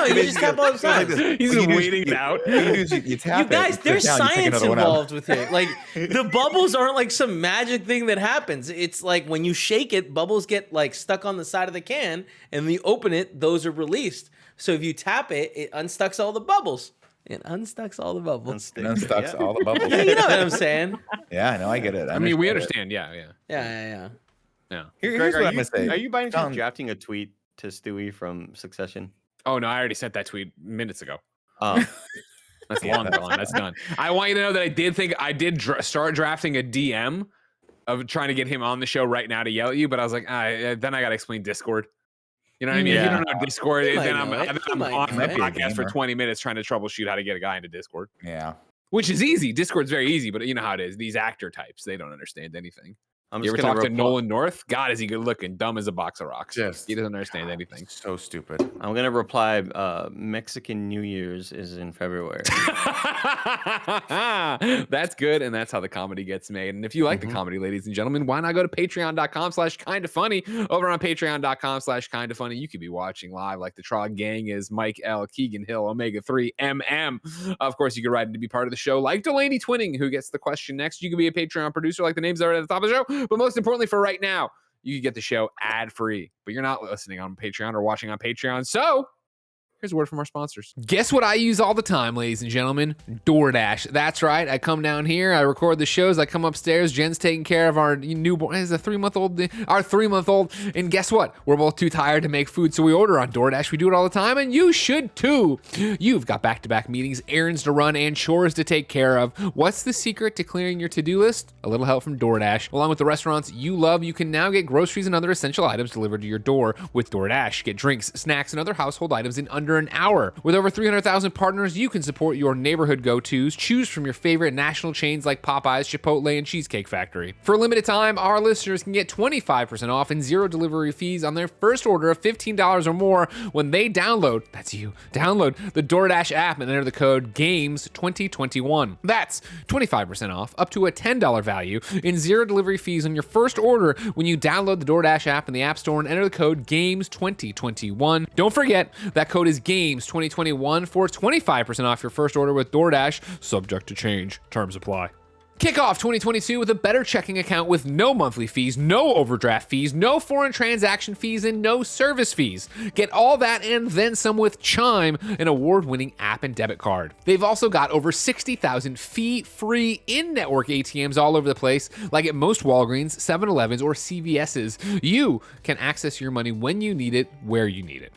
you just tap all the sides. He's just waiting it out. You tap you guys, there's science involved with it. Like, the bubbles aren't like some magic thing that happens. It's like when you shake it, bubbles get like stuck on the side of the can, and when you open it, those are released. So if you tap it, it unstucks all the bubbles. It unstucks all the bubbles. It unstucks all the bubbles. You know what I'm saying? Yeah, no, I get it. I mean, we understand. Yeah. Here's Greg, what I'm gonna say. Are you by any chance drafting a tweet to Stewie from Succession? Oh no, I already sent that tweet minutes ago. Oh, that's long gone. That's done. I want you to know that I did start drafting a DM of trying to get him on the show right now to yell at you, but I was like, then I got to explain Discord. You know what I mean? Yeah. If you don't know Discord, then I'm on the podcast gamer for 20 minutes trying to troubleshoot how to get a guy into Discord. Yeah. Which is easy. Discord's very easy, but you know how it is. These actor types, they don't understand anything. I'm you just ever talk to Nolan North? God, is he good looking? Dumb as a box of rocks. Just he doesn't understand anything. So stupid. I'm gonna reply. Mexican New Year's is in February. That's good, and that's how the comedy gets made. And if you like the comedy, ladies and gentlemen, why not go to patreon.com/kindafunny? Over on patreon.com/kindafunny, you could be watching live like the Trog Gang is Mike L, Keegan Hill, Omega 3, MM. Of course, you could write in to be part of the show like Delaney Twinning, who gets the question next. You could be a Patreon producer like the names are at the top of the show. But most importantly, for right now, you can get the show ad-free. But you're not listening on Patreon or watching on Patreon. So here's a word from our sponsors. Guess what I use all the time, ladies and gentlemen? DoorDash. That's right. I come down here, I record the shows, I come upstairs. Jen's taking care of our newborn, is a 3-month-old, our 3-month-old. And guess what? We're both too tired to make food, so we order on DoorDash. We do it all the time, and you should too. You've got back-to-back meetings, errands to run, and chores to take care of. What's the secret to clearing your to-do list? A little help from DoorDash. Along with the restaurants you love, you can now get groceries and other essential items delivered to your door with DoorDash. Get drinks, snacks, and other household items in under an hour. With over 300,000 partners, you can support your neighborhood go-tos. Choose from your favorite national chains like Popeyes, Chipotle, and Cheesecake Factory. For a limited time, our listeners can get 25% off and 0 delivery fees on their first order of $15 or more when they download the DoorDash app and enter the code GAMES2021. That's 25% off, up to a $10 value, and 0 delivery fees on your first order when you download the DoorDash app in the App Store and enter the code GAMES2021. Don't forget, that code is GAMES2021 for 25% off your first order with DoorDash, subject to change. Terms apply. Kick off 2022 with a better checking account with no monthly fees, no overdraft fees, no foreign transaction fees, and no service fees. Get all that and then some with Chime, an award-winning app and debit card. They've also got over 60,000 fee-free in-network ATMs all over the place, like at most Walgreens, 7-Elevens, or CVS's. You can access your money when you need it, where you need it.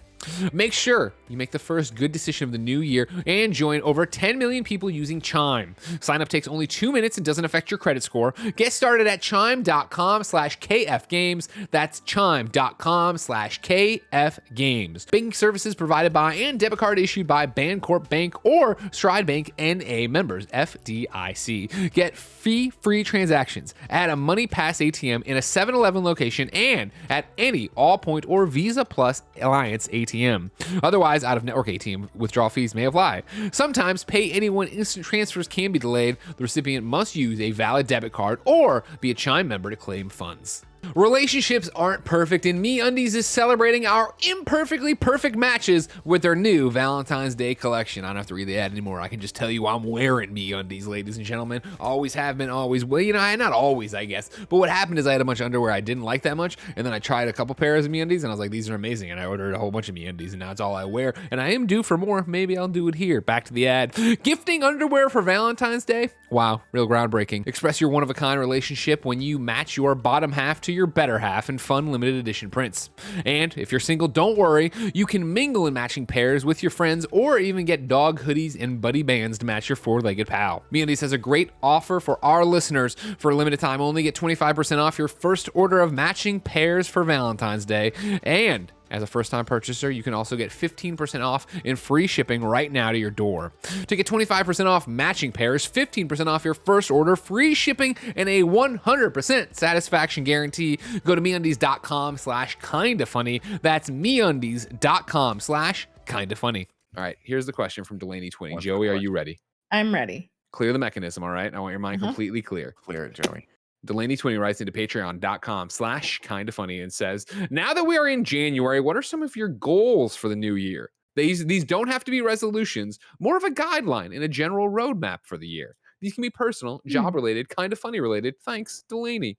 Make sure you make the first good decision of the new year and join over 10 million people using Chime. Sign up takes only 2 minutes and doesn't affect your credit score. Get started at chime.com/kfgames. That's chime.com/kfgames. Banking services provided by and debit card issued by Bancorp Bank or Stride Bank NA members, FDIC. Get free transactions at a Money Pass ATM in a 7-Eleven location and at any Allpoint or Visa Plus Alliance ATM. Otherwise, out-of-network ATM withdrawal fees may apply. Sometimes pay anyone instant transfers can be delayed. The recipient must use a valid debit card or be a Chime member to claim funds. Relationships aren't perfect, and MeUndies is celebrating our imperfectly perfect matches with their new Valentine's Day collection. I don't have to read the ad anymore. I can just tell you I'm wearing MeUndies, ladies and gentlemen. Always have been, always will. You know, not always, I guess. But what happened is I had a bunch of underwear I didn't like that much, and then I tried a couple pairs of MeUndies, and I was like, these are amazing, and I ordered a whole bunch of MeUndies, and now it's all I wear, and I am due for more. Maybe I'll do it here. Back to the ad. Gifting underwear for Valentine's Day? Wow, real groundbreaking. Express your one-of-a-kind relationship when you match your bottom half to your better half in fun limited edition prints. And if you're single, don't worry. You can mingle in matching pairs with your friends or even get dog hoodies and buddy bands to match your four-legged pal. MeUndies has a great offer for our listeners. For a limited time only, get 25% off your first order of matching pairs for Valentine's Day. And as a first-time purchaser, you can also get 15% off and free shipping right now to your door. To get 25% off matching pairs, 15% off your first order, free shipping, and a 100% satisfaction guarantee, go to MeUndies.com/KindaFunny. That's MeUndies.com/KindaFunny. All right, here's the question from Delaney20. Joey, are you ready? I'm ready. Clear the mechanism, all right? I want your mind completely clear. Clear it, Joey. Delaney20 writes into patreon.com/KindaFunny and says, now that we are in January, what are some of your goals for the new year? These don't have to be resolutions, more of a guideline and a general roadmap for the year. These can be personal, job-related, kind of funny related. Thanks, Delaney.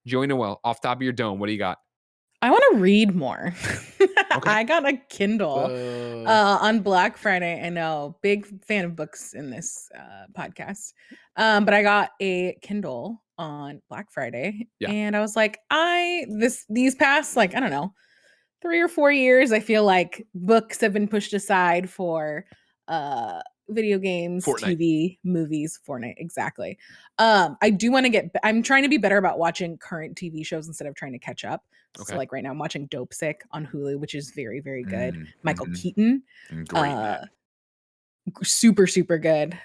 Joey Noel, off top of your dome, what do you got? I want to read more. Okay. I got a Kindle on Black Friday. I know, big fan of books in this podcast. But I got a Kindle on Black Friday, and I was like, these past, like, I don't know, 3 or 4 years, I feel like books have been pushed aside for video games, Fortnite. TV, movies, Fortnite, exactly. I do want to I'm trying to be better about watching current TV shows instead of trying to catch up. Okay. So like right now I'm watching Dope Sick on Hulu, which is very, very good. Michael Keaton. Great. Super, super good.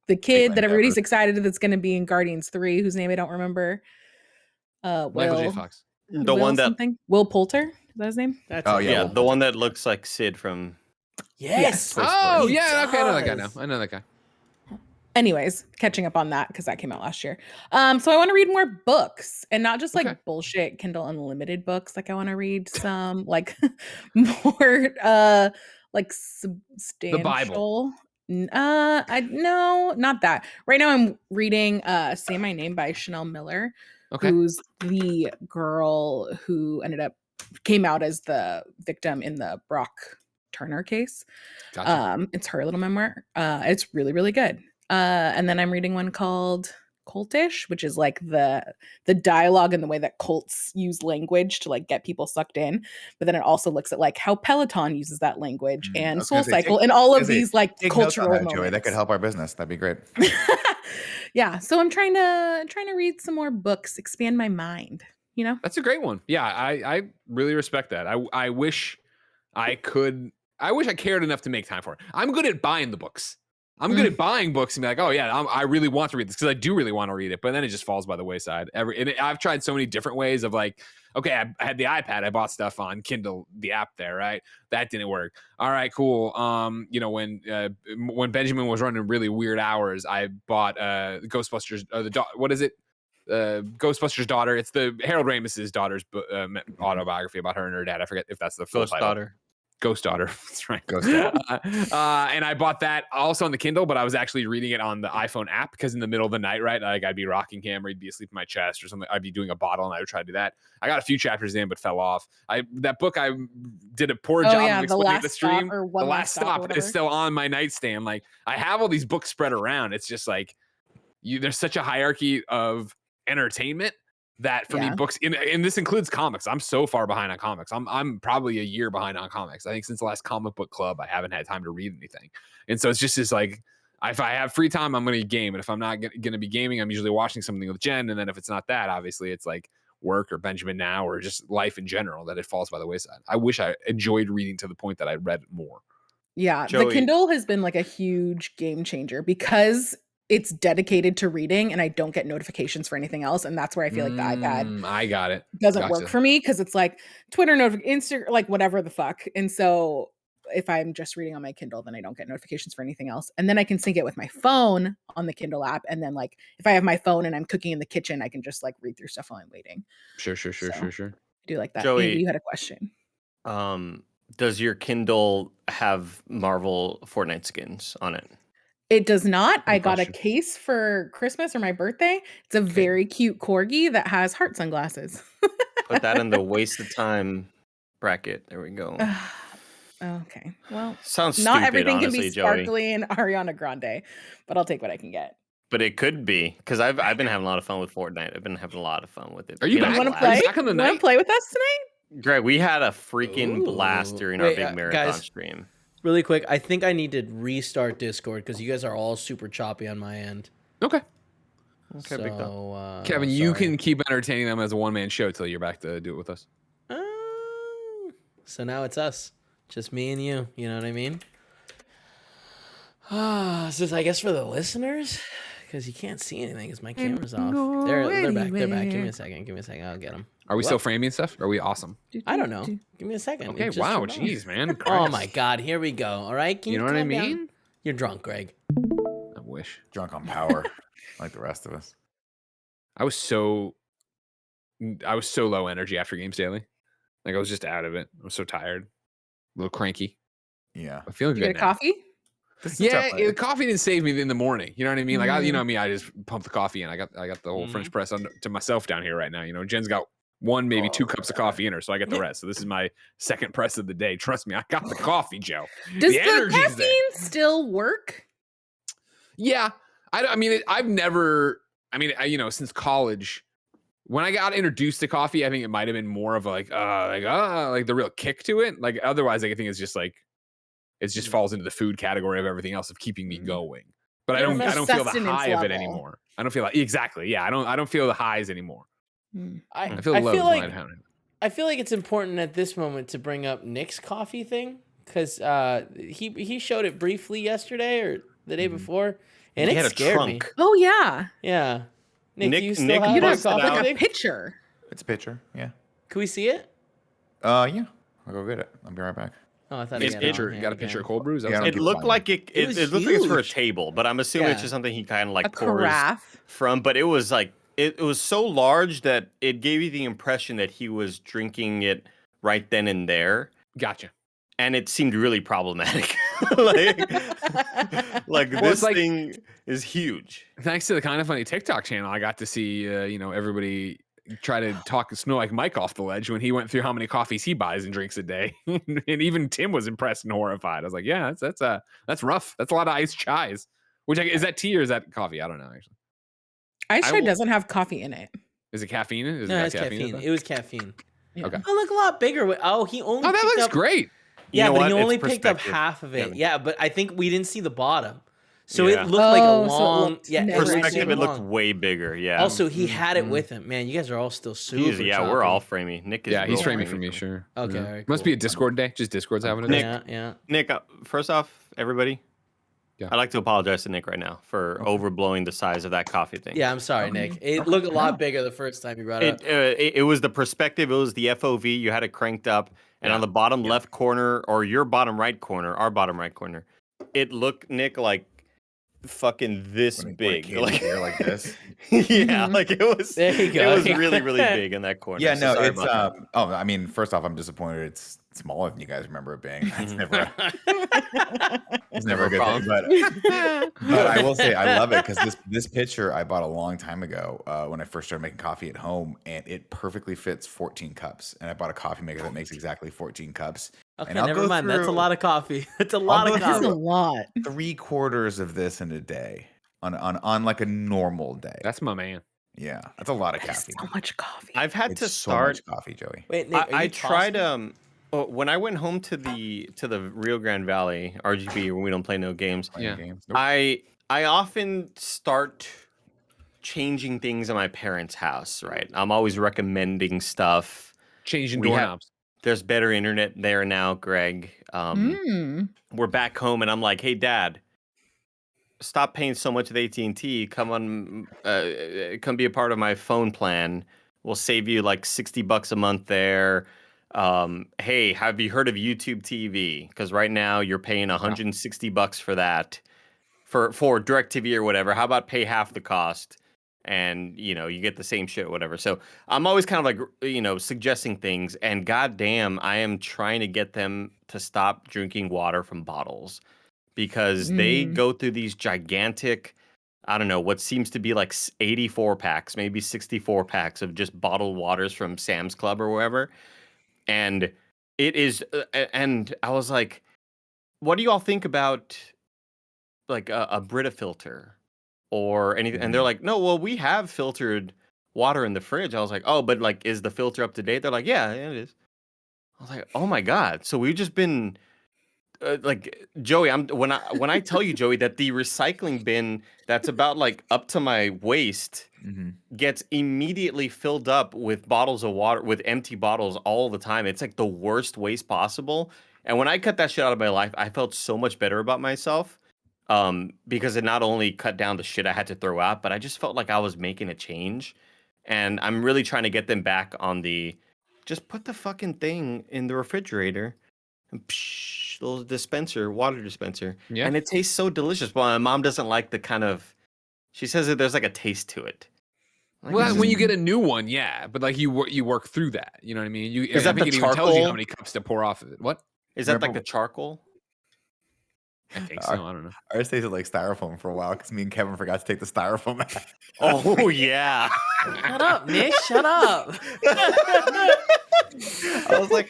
The kid that everybody's excited that's going to be in Guardians 3, whose name I don't remember. Michael J. Fox. Will Poulter, is that his name? The one that looks like Sid from Yes. Oh, yeah. Okay, I know that guy now. I know that guy. Anyways, catching up on that because that came out last year. So I want to read more books and not just like bullshit Kindle Unlimited books. Like I want to read some like more like substantial. The Bible. No, not that. Right now I'm reading Say My Name by Chanel Miller, who's the girl who came out as the victim in the Brock Turner case. Gotcha. It's her little memoir. It's really, really good. And then I'm reading one called Cultish, which is like the dialogue and the way that cults use language to like get people sucked in. But then it also looks at like how Peloton uses that language and Soul Cycle and all of these like cultural moments. Joey, that could help our business. That'd be great. Yeah. So I'm trying to read some more books, expand my mind, you know? That's a great one. Yeah, I really respect that. I wish I cared enough to make time for it. I'm good at buying the books. I'm good at buying books and be like, oh yeah, I really want to read this because I do really want to read it, but then it just falls by the wayside. I've tried so many different ways of like, okay, I had the iPad, I bought stuff on Kindle, the app there, right? That didn't work. All right, cool. When Benjamin was running really weird hours, I bought Ghostbusters. What is it? Ghostbusters' daughter. It's the Harold Ramis's daughter's autobiography about her and her dad. I forget if that's the full title. Ghost Daughter. That's right. Ghost Daughter. And I bought that also on the Kindle, but I was actually reading it on the iPhone app because in the middle of the night, right? Like I'd be rocking him or he'd be asleep in my chest or something. I'd be doing a bottle and I would try to do that. I got a few chapters in, but fell off. That book, I did a poor job of explaining the stream. The Last Stop is still on my nightstand. Like I have all these books spread around. It's just like there's such a hierarchy of entertainment that for me, books, and this includes comics. I'm so far behind on comics. I'm probably a year behind on comics. I think since the last comic book club, I haven't had time to read anything. And so it's just this like, if I have free time, I'm going to game. And if I'm not going to be gaming, I'm usually watching something with Jen. And then if it's not that, obviously it's like work or Benjamin Now or just life in general that it falls by the wayside. I wish I enjoyed reading to the point that I read more. Yeah, Joey. The Kindle has been like a huge game changer because it's dedicated to reading and I don't get notifications for anything else. And that's where I feel like the iPad I got it. Doesn't work for me because it's like Twitter, Instagram, like whatever the fuck. And so if I'm just reading on my Kindle, then I don't get notifications for anything else. And then I can sync it with my phone on the Kindle app. And then like if I have my phone and I'm cooking in the kitchen, I can just like read through stuff while I'm waiting. Sure. I do like that. Joey, Andy, you had a question. Does your Kindle have Marvel Fortnite skins on it? It does not. I got a case for Christmas or my birthday. It's a very cute corgi that has heart sunglasses. Put that in the waste of time bracket. There we go. Okay. Well, sounds not stupid, everything honestly, can be sparkly and Ariana Grande, but I'll take what I can get. But it could be because I've been having a lot of fun with Fortnite. I've been having a lot of fun with it. Are you Want to play? Want to play with us tonight? Greg, we had a freaking blast during our big marathon stream. Really quick, I think I need to restart Discord because you guys are all super choppy on my end. Okay. Okay, big dog. Kevin, you can keep entertaining them as a one-man show till you're back to do it with us. So now it's us. Just me and you. You know what I mean? So I guess for the listeners, because you can't see anything because my camera's off. They're back. They're back. Give me a second. I'll get them. Are we still framing stuff? Are we awesome? I don't know. Give me a second. Okay, wow. Jeez, man. Oh, my God. Here we go. All right. You know what I mean? Down? You're drunk, Greg. I wish. Drunk on power like the rest of us. I was so low energy after Games Daily. Like, I was just out of it. I was so tired. A little cranky. Yeah. I'm feeling good now. Get a coffee? Yeah, the coffee didn't save me in the morning. You know what I mean? Like, I just pump the coffee in. I got the whole French press to myself down here right now. You know, Jen's got one, maybe two cups of coffee in her, so I get the rest. So this is my second press of the day. Trust me, I got the coffee, Joe. Does the caffeine still work? Yeah, since college, when I got introduced to coffee, I think it might have been more of like the real kick to it. Like otherwise, I think it's just like it just falls into the food category of everything else of keeping me going. But I don't feel the high of it anymore. I don't feel like exactly. Yeah, I don't feel the highs anymore. I feel lows. I feel like it's important at this moment to bring up Nick's coffee thing because he showed it briefly yesterday or the day before, and it scared me. Oh yeah, yeah. Nick, you still have like a picture. It's a picture. Yeah. Can we see it? Yeah. I'll go get it. I'll be right back. Oh, I thought you got a picture of cold brews. Yeah, it looked like it looked like it's for a table, but I'm assuming it's just something he kind of like pours from. But it was like it was so large that it gave you the impression that he was drinking it right then and there. Gotcha. And it seemed really problematic. This thing is huge. Thanks to the KindaFunny TikTok channel, I got to see everybody try to talk Snow Like Mike off the ledge when he went through how many coffees he buys and drinks a day. And even Tim was impressed and horrified. I was like, yeah, that's rough. That's a lot of iced chais. Is that tea or is that coffee? I don't know actually. Iced chai doesn't have coffee in it. Is it caffeine? No, it's caffeine. It was caffeine. Yeah. Okay. Oh, look a lot bigger. He only. Oh, that looks great. Yeah, but he only picked up half of it. Yeah, but I think we didn't see the bottom. So it looked like a long... perspective, it looked way bigger, yeah. Also, he had it with him. Man, you guys are all still super choppy. We're all framey. Nick is he's framing for me, sure. Okay, all right, cool. Must be a Discord day. Just Discord's having a day. Yeah. Nick, first off, everybody, I'd like to apologize to Nick right now for overblowing the size of that coffee thing. Yeah, I'm sorry, Nick. It looked a lot bigger the first time you brought it up. It was the perspective. It was the FOV. You had it cranked up. And on the bottom left corner, or your bottom right corner, our bottom right corner, it looked, Nick, like fucking this big. Like this? Yeah, like it was. There you go. It was really, really big in that corner. Yeah, no, it's first off, I'm disappointed it's smaller than you guys remember it being. It's never a good thing. But I will say I love it because this picture I bought a long time ago when I first started making coffee at home, and it perfectly fits 14 cups. And I bought a coffee maker that makes exactly 14 cups. Okay, never mind. That's a lot of coffee. That's a lot of coffee. That's a lot. 3/4 of this in a day on like a normal day. That's my man. Yeah, that's a lot of That is caffeine. so much coffee. I've had It's to so start. much coffee, Joey. Wait, Nick, I tried when I went home to the Rio Grande Valley RGB where we don't play no games. Yeah. Nope. I often start changing things in my parents' house. Right, I'm always recommending stuff. Changing We have- doorknobs. There's better internet there now, Greg. We're back home, and I'm like, hey, Dad, stop paying so much with AT&T. Come on, come be a part of my phone plan. We'll save you like $60 a month there. Hey, have you heard of YouTube TV? Because right now you're paying $160 for that for DirecTV or whatever. How about pay half the cost? And you get the same shit or whatever. So I'm always kind of like suggesting things, and goddamn, I am trying to get them to stop drinking water from bottles because they go through these gigantic, I don't know, what seems to be like 84 packs, maybe 64 packs of just bottled waters from Sam's Club or wherever, and it is. And I was like, what do you all think about like a Brita filter? Or anything, and they're like, no, well, we have filtered water in the fridge. I was like, oh, but like, is the filter up to date? They're like, yeah, it is. I was like, oh my god, so we've just been like, Joey, when I tell you, Joey, that the recycling bin that's about like up to my waist gets immediately filled up with bottles of water, with empty bottles all the time. It's like the worst waste possible. And when I cut that shit out of my life, I felt so much better about myself. Because it not only cut down the shit I had to throw out, but I just felt like I was making a change. And I'm really trying to get them back on just put the fucking thing in the refrigerator and little water dispenser. Yeah. And it tastes so delicious. But my mom doesn't like she says that there's like a taste to it. Like, well, when you get a new one, yeah, but like you work through that. You know what I mean? Is that the it even tells you charcoal? how many cups to pour off of it. What? Is that like the charcoal? I think so. I don't know. Ours tasted like styrofoam for a while because me and Kevin forgot to take the styrofoam out. Oh yeah. Shut up, Nick. Shut up. I was like,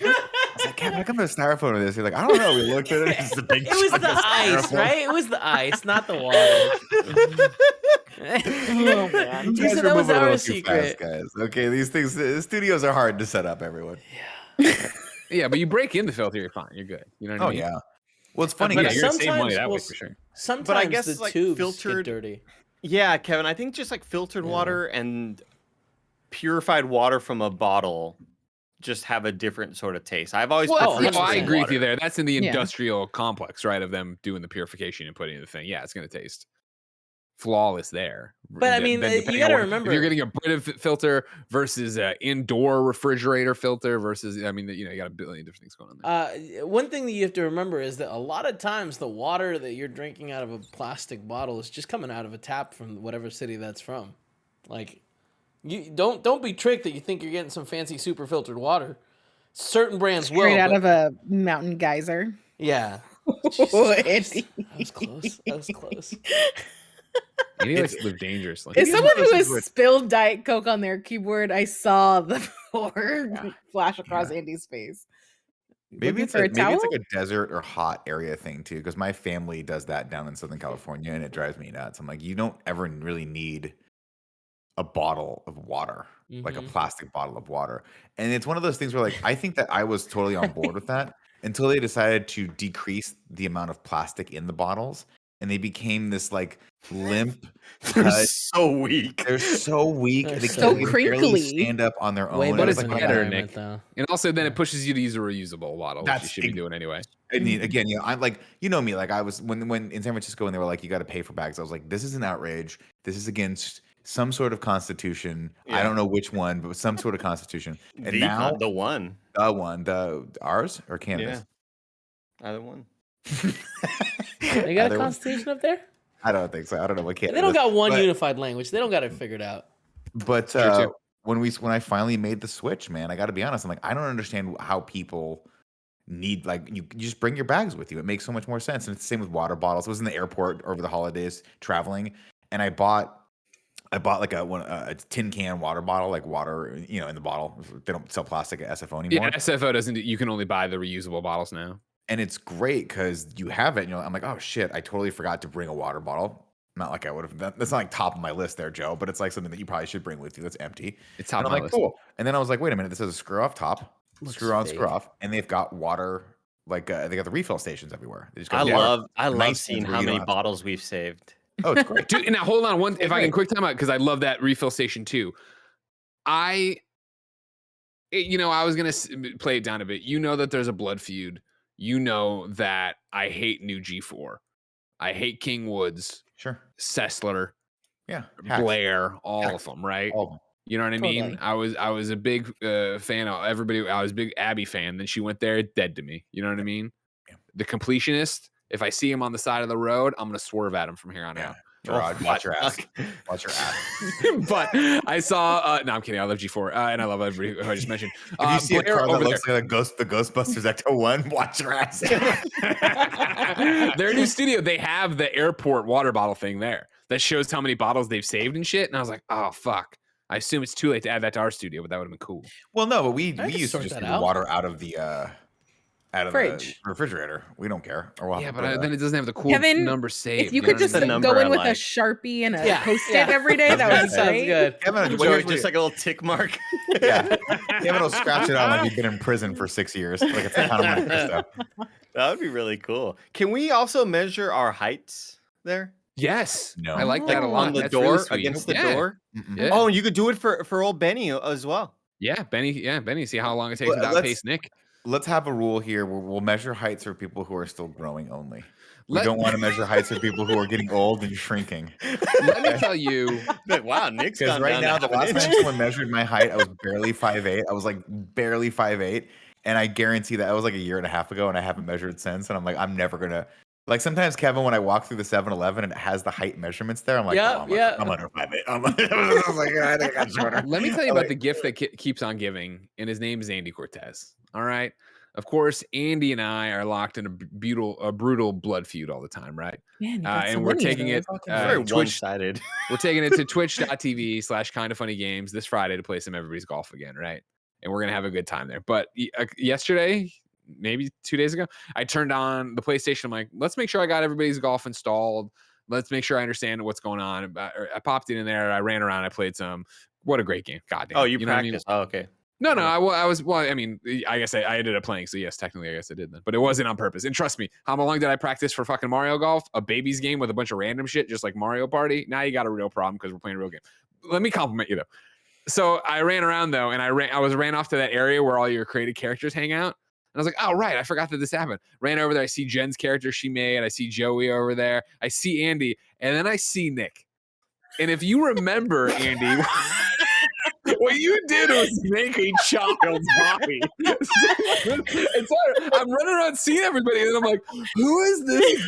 Kevin, how come there's styrofoam in this? He's like, I don't know. We looked at it. It's the big. It was chunk the of ice, styrofoam. right? It was the ice, not the water. Oh man. You He guys said are that was moving a our little too fast, secret. guys. Okay, these things, the studios are hard to set up. Everyone. Yeah, but you break in the filter, you're fine. You're good. You know what I Oh mean? yeah. Well, it's funny. But Yeah, guys. you're gonna save money sometimes that way we'll for sure. Sometimes But I guess, the like, tubes filtered- get dirty. Yeah, Kevin, I think just like filtered water and purified water from a bottle just have a different sort of taste. I've always Well, preferred I filtered agree with water. you there. That's in the Yeah. industrial complex, right? Of them doing the purification and putting in the thing. Yeah, it's going to taste flawless there. But I mean, Then you depending got to on remember, if you're getting a Brita filter versus an indoor refrigerator filter versus, I mean, you got a billion different things going on there. one thing that you have to remember is that a lot of times the water that you're drinking out of a plastic bottle is just coming out of a tap from whatever city that's from. Like, you don't be tricked that you think you're getting some fancy super filtered water. Certain brands will. Straight out of a mountain geyser. Yeah. Oh, Jesus Andy. Christ. That was close. That was close. And he likes to live dangerously. As someone who has spilled Diet Coke on their keyboard, I saw the floor flash across Andy's face. Maybe Looking it's for a maybe it's towel? like a desert or hot area thing too, because my family does that down in Southern California, and it drives me nuts. I'm like, you don't ever really need a bottle of water, like a plastic bottle of water, and it's one of those things where, like, I think that I was totally on board with that until they decided to decrease the amount of plastic in the bottles, and they became this like limp. They're so weak. They're so weak. They're They so can't barely crinkly. stand up on their own. Way And better it's than like, the better, environment, Nick. though. And also, then it pushes you to use a reusable bottle, which you That's should be doing anyway. I mean, again, I'm like, you know me, like I was when in San Francisco and they were like, you got to pay for bags. I was like, this is an outrage. This is against some sort of constitution. I don't know which one, but some sort of constitution. And now the one. Ours or Canada's? Yeah. Either one. They got Either a one. constitution up there? I don't think so. I don't know what Canada. They don't got one but, unified language. They don't got it figured out. But True, too. when I finally made the switch, man, I got to be honest. I'm like, I don't understand how people need, like, you just bring your bags with you. It makes so much more sense. And it's the same with water bottles. I was in the airport over the holidays traveling, and I bought like a tin can water bottle, like water, in the bottle. They don't sell plastic at SFO anymore. Yeah, SFO doesn't. You can only buy the reusable bottles now. And it's great because you have it. And I'm like, oh shit, I totally forgot to bring a water bottle. Not like I would have. That's not like top of my list there, Joe. But it's like something that you probably should bring with you. That's empty. It's top and of I'm my like, list. cool. And then I was like, wait a minute. This has a screw off top, Looks screw on, fake. screw off, and they've got water. Like they got the refill stations everywhere. They just got I love nice seeing ones where how you many don't have bottles we've saved. Oh, it's great. Dude, now hold on if I can quick time out because I love that refill station too. I was gonna play it down a bit. You know that there's a blood feud. You know that I hate new G4. I hate King Woods. Sure. Sessler. Yeah. Blair. All of them, right? All of them. You know what I mean? Totally. I was a big fan of everybody. I was a big Abby fan. Then she went there, dead to me. You know what I mean? Yeah. The completionist. If I see him on the side of the road, I'm gonna swerve at him from here on out. Gerard, watch your ass. Watch your ass. But I saw. No, I'm kidding. I love G4, and I love everybody who I just mentioned. If you see Blair a car that over looks like the Ghostbusters Ecto 1, watch your ass. Their new studio, they have the airport water bottle thing there that shows how many bottles they've saved and shit. And I was like, oh fuck. I assume it's too late to add that to our studio, but that would have been cool. Well, no, but we can used to sort just that get out. water out of the Fridge. refrigerator. We don't care. Or we'll Yeah, have to but put, then it doesn't have the cool Kevin, number saved. If you know could what just I mean? The number go in I with like. a Sharpie and a Yeah, Post-it yeah. every day, that would be Sounds great. good. Kevin, Just like a little tick mark. yeah, Kevin will scratch it on like he's been in prison for 6 years. Like it's the kind of Monte Cristo. That would be really cool. Can we also measure our heights there? Yes. No. I like that a lot. On the That's door, really sweet. against the Yeah. door. Yeah. Oh, and you could do it for old Benny as well. Yeah, Benny. Yeah, Benny. See how long it takes Well, without let's- pace Nick. Let's have a rule here where we'll measure heights for people who are still growing only. We Let- don't want to measure heights for people who are getting old and shrinking. Let me tell you. Like, wow, Nick's Because gone right down now, to the half an last time inch. someone measured my height, I was barely 5'8". I was like barely 5'8". And I guarantee that was like a year and a half ago, and I haven't measured since. And I'm like, I'm never going to. Like sometimes, Kevin, when I walk through the 7-Eleven and it has the height measurements there, I'm like, Yeah, oh, yeah. I'm under 5'8". I was like, I think I got shorter. Let me tell you about the gift that keeps on giving, and his name is Andy Cortez. All right. Of course, Andy and I are locked in a brutal blood feud all the time, right? Man, you got And some we're winnies taking there. it. Fucking Very Twitch. one-sided. We're taking it to twitch.tv/KindaFunnyGames this Friday to play some Everybody's Golf again, right? And we're gonna have a good time there. But yesterday, maybe 2 days ago, I turned on the PlayStation. I'm like, let's make sure I got Everybody's Golf installed. Let's make sure I understand what's going on. I popped it in there. I ran around. I played some. What a great game! Goddamn. Oh, you know what I mean? practiced. Oh, okay. No, I was. Well, I mean, I guess I ended up playing. So yes, technically, I guess I did then. But it wasn't on purpose. And trust me, how long did I practice for fucking Mario Golf? A baby's game with a bunch of random shit, just like Mario Party. Now you got a real problem because we're playing a real game. Let me compliment you though. So I ran around though, and I ran off to that area where all your created characters hang out. And I was like, oh, right. I forgot that this happened. Ran over there. I see Jen's character she made. I see Joey over there. I see Andy. And then I see Nick. And if you remember, Andy, what you did was make a child's body. I'm running around seeing everybody. And I'm like, who is this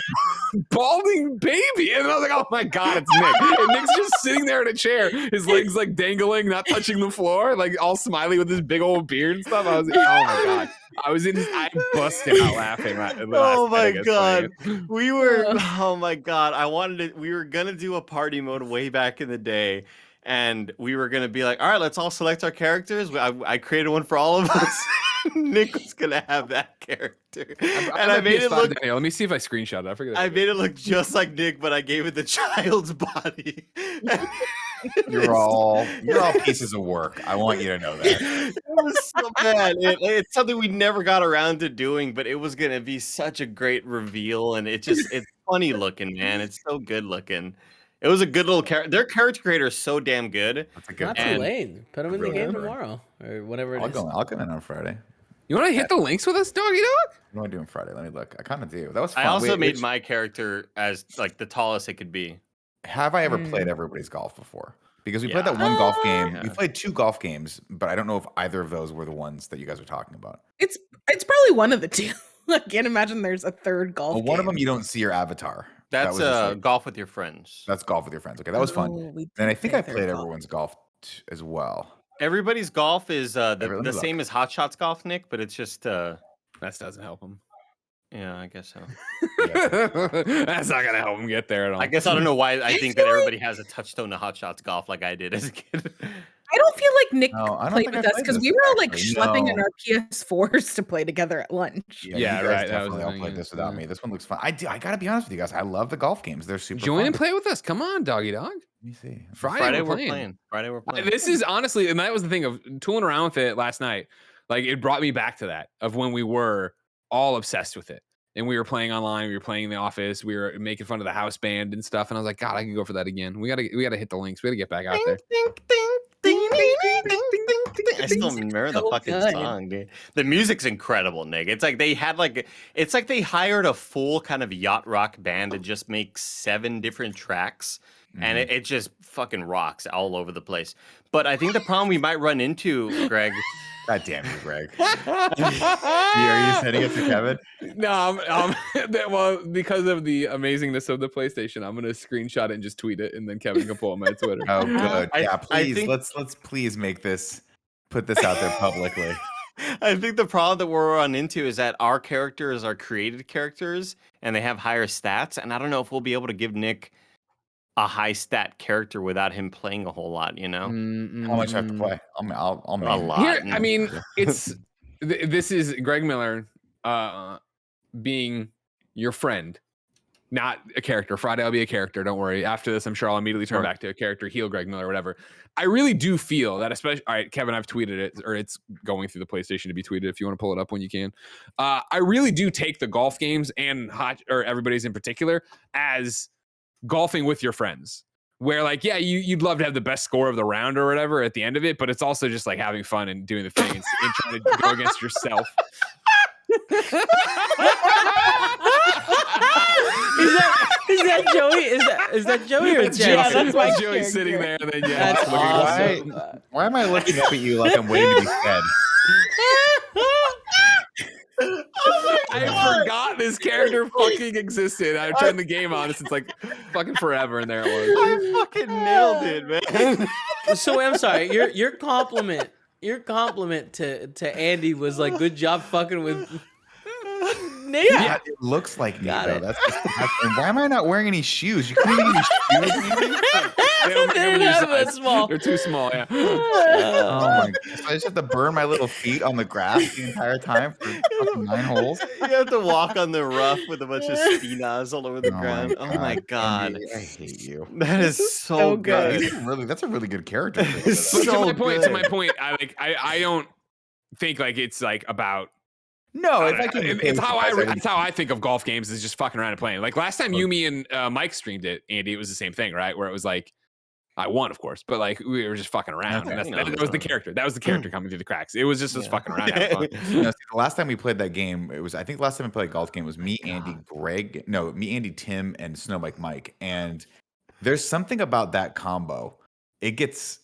balding baby? And I was like, oh my God, it's Nick. And Nick's just sitting there in a chair. His legs like dangling, not touching the floor, like all smiley with his big old beard and stuff. I was like, oh my God. I busted out laughing. Oh my God. We were, oh my God. We were going to do a party mode way back in the day. And we were going to be like, all right, let's all select our characters. I created one for all of us. Nick was going to have that character. And I made it look. Daniel, let me see if I screenshot it. I forget. I made it look just like Nick, but I gave it the child's body. You're all pieces of work. I want you to know that. It was so bad. It's something we never got around to doing, but it was going to be such a great reveal. And it's funny looking, man. It's so good looking. It was a good little character. Their character creator is so damn good. That's a good Not one. too late. Put them in the Really game good. tomorrow or whatever it I'll is. go in on Friday. You want to hit the links with us, doggy dog? What am I doing Friday? Let me look. I kind of do. That was fun. I also Wait, made my character as like the tallest it could be. Have I ever played Everybody's Golf before? Because we played that one golf game. Yeah. We played 2 golf games, but I don't know if either of those were the ones that you guys are talking about. It's probably one of the two. I can't imagine there's a third golf. Well, one of game. them you don't see your avatar. That That's was just like- golf with your friends. That's golf with your friends. Okay, that was fun. Oh, we And I did think play I third played golf. everyone's golf as well. Everybody's golf is Let me the look. same as Hot Shots golf, Nick, but it's just That doesn't help him. yeah, I guess so. That's not gonna help him get there at all. I guess I don't know why I think that everybody has a touchstone to Hot Shots golf like I did as a kid. I don't feel like Nick I don't played think with I us played because this we were all like actually. schlepping in No. our PS4s to play together at lunch. Yeah, Yeah, you guys right, that was definitely the all thing, played yeah. this without me. This one looks fun. I gotta be honest with you guys. I love the golf games. They're super Join fun. and play with us. Come on, doggy dog. Let me see. Friday we're playing. Friday we're playing. This is honestly, and that was the thing of tooling around with it last night. Like it brought me back to that of when we were all obsessed with it. And we were playing online, we were playing in the office, we were making fun of the house band and stuff. And I was like, God, I can go for that again. We gotta hit the links. We gotta get back out there. I still remember the fucking song, dude. The music's incredible, Nick. It's like they hired a full kind of yacht rock band to just make 7 different tracks, and it just fucking rocks all over the place. But I think the problem we might run into, Greg. God damn you, Greg. Are you sending it to Kevin? No, well, because of the amazingness of the PlayStation, I'm gonna screenshot it and just tweet it, and then Kevin can pull it on my Twitter. Oh, good. Yeah, please. Let's please put this out there publicly. I think the problem that we're run into is that our characters are created characters, and they have higher stats. And I don't know if we'll be able to give Nick a high stat character without him playing a whole lot. You know, how much I have to play? I'll make a lot. Here, I mean, it's this is Greg Miller being your friend, not a character. Friday I'll be a character. Don't worry. After this, I'm sure I'll immediately turn back to a character, heal Greg Miller, whatever. I really do feel that, especially. All right, Kevin, I've tweeted it, or it's going through the PlayStation to be tweeted. If you want to pull it up when you can, I really do take the golf games and everybody's in particular as golfing with your friends. Where like, yeah, you'd love to have the best score of the round or whatever at the end of it, but it's also just like having fun and doing the thing and trying to go against yourself. Is that Joey? Is that Joey or Jay? Yeah, that's my Joey sitting there. And then That's awesome. Why am I looking up at you like I'm waiting to be fed? I forgot this character fucking existed. I've turned the game on since like fucking forever, and there it was. I fucking nailed it, man. So wait, I'm sorry. Your compliment to Andy was like, good job fucking with Nate. Yeah, it looks like me though. That's and why am I not wearing any shoes? You couldn't even get any shoes. They're too small. Yeah. Oh my god! So I just have to burn my little feet on the grass the entire time for fucking 9 holes. You have to walk on the rough with a bunch of spinas all over the ground. Oh my god! Andy, I hate you. That is so good. That's a really good character. To my point, I don't think like it's like about. No, it's how I think of golf games is just fucking around and playing. Like last time me and Mike streamed it, Andy, it was the same thing, right? Where it was like I won, of course, but like we were just fucking around. And that was the character. That was the character coming through the cracks. It was just us fucking around. Having fun. The last time we played that game, I think the last time we played a golf game was me, Andy, Andy, Tim, and Snow Mike. And there's something about that combo. It gets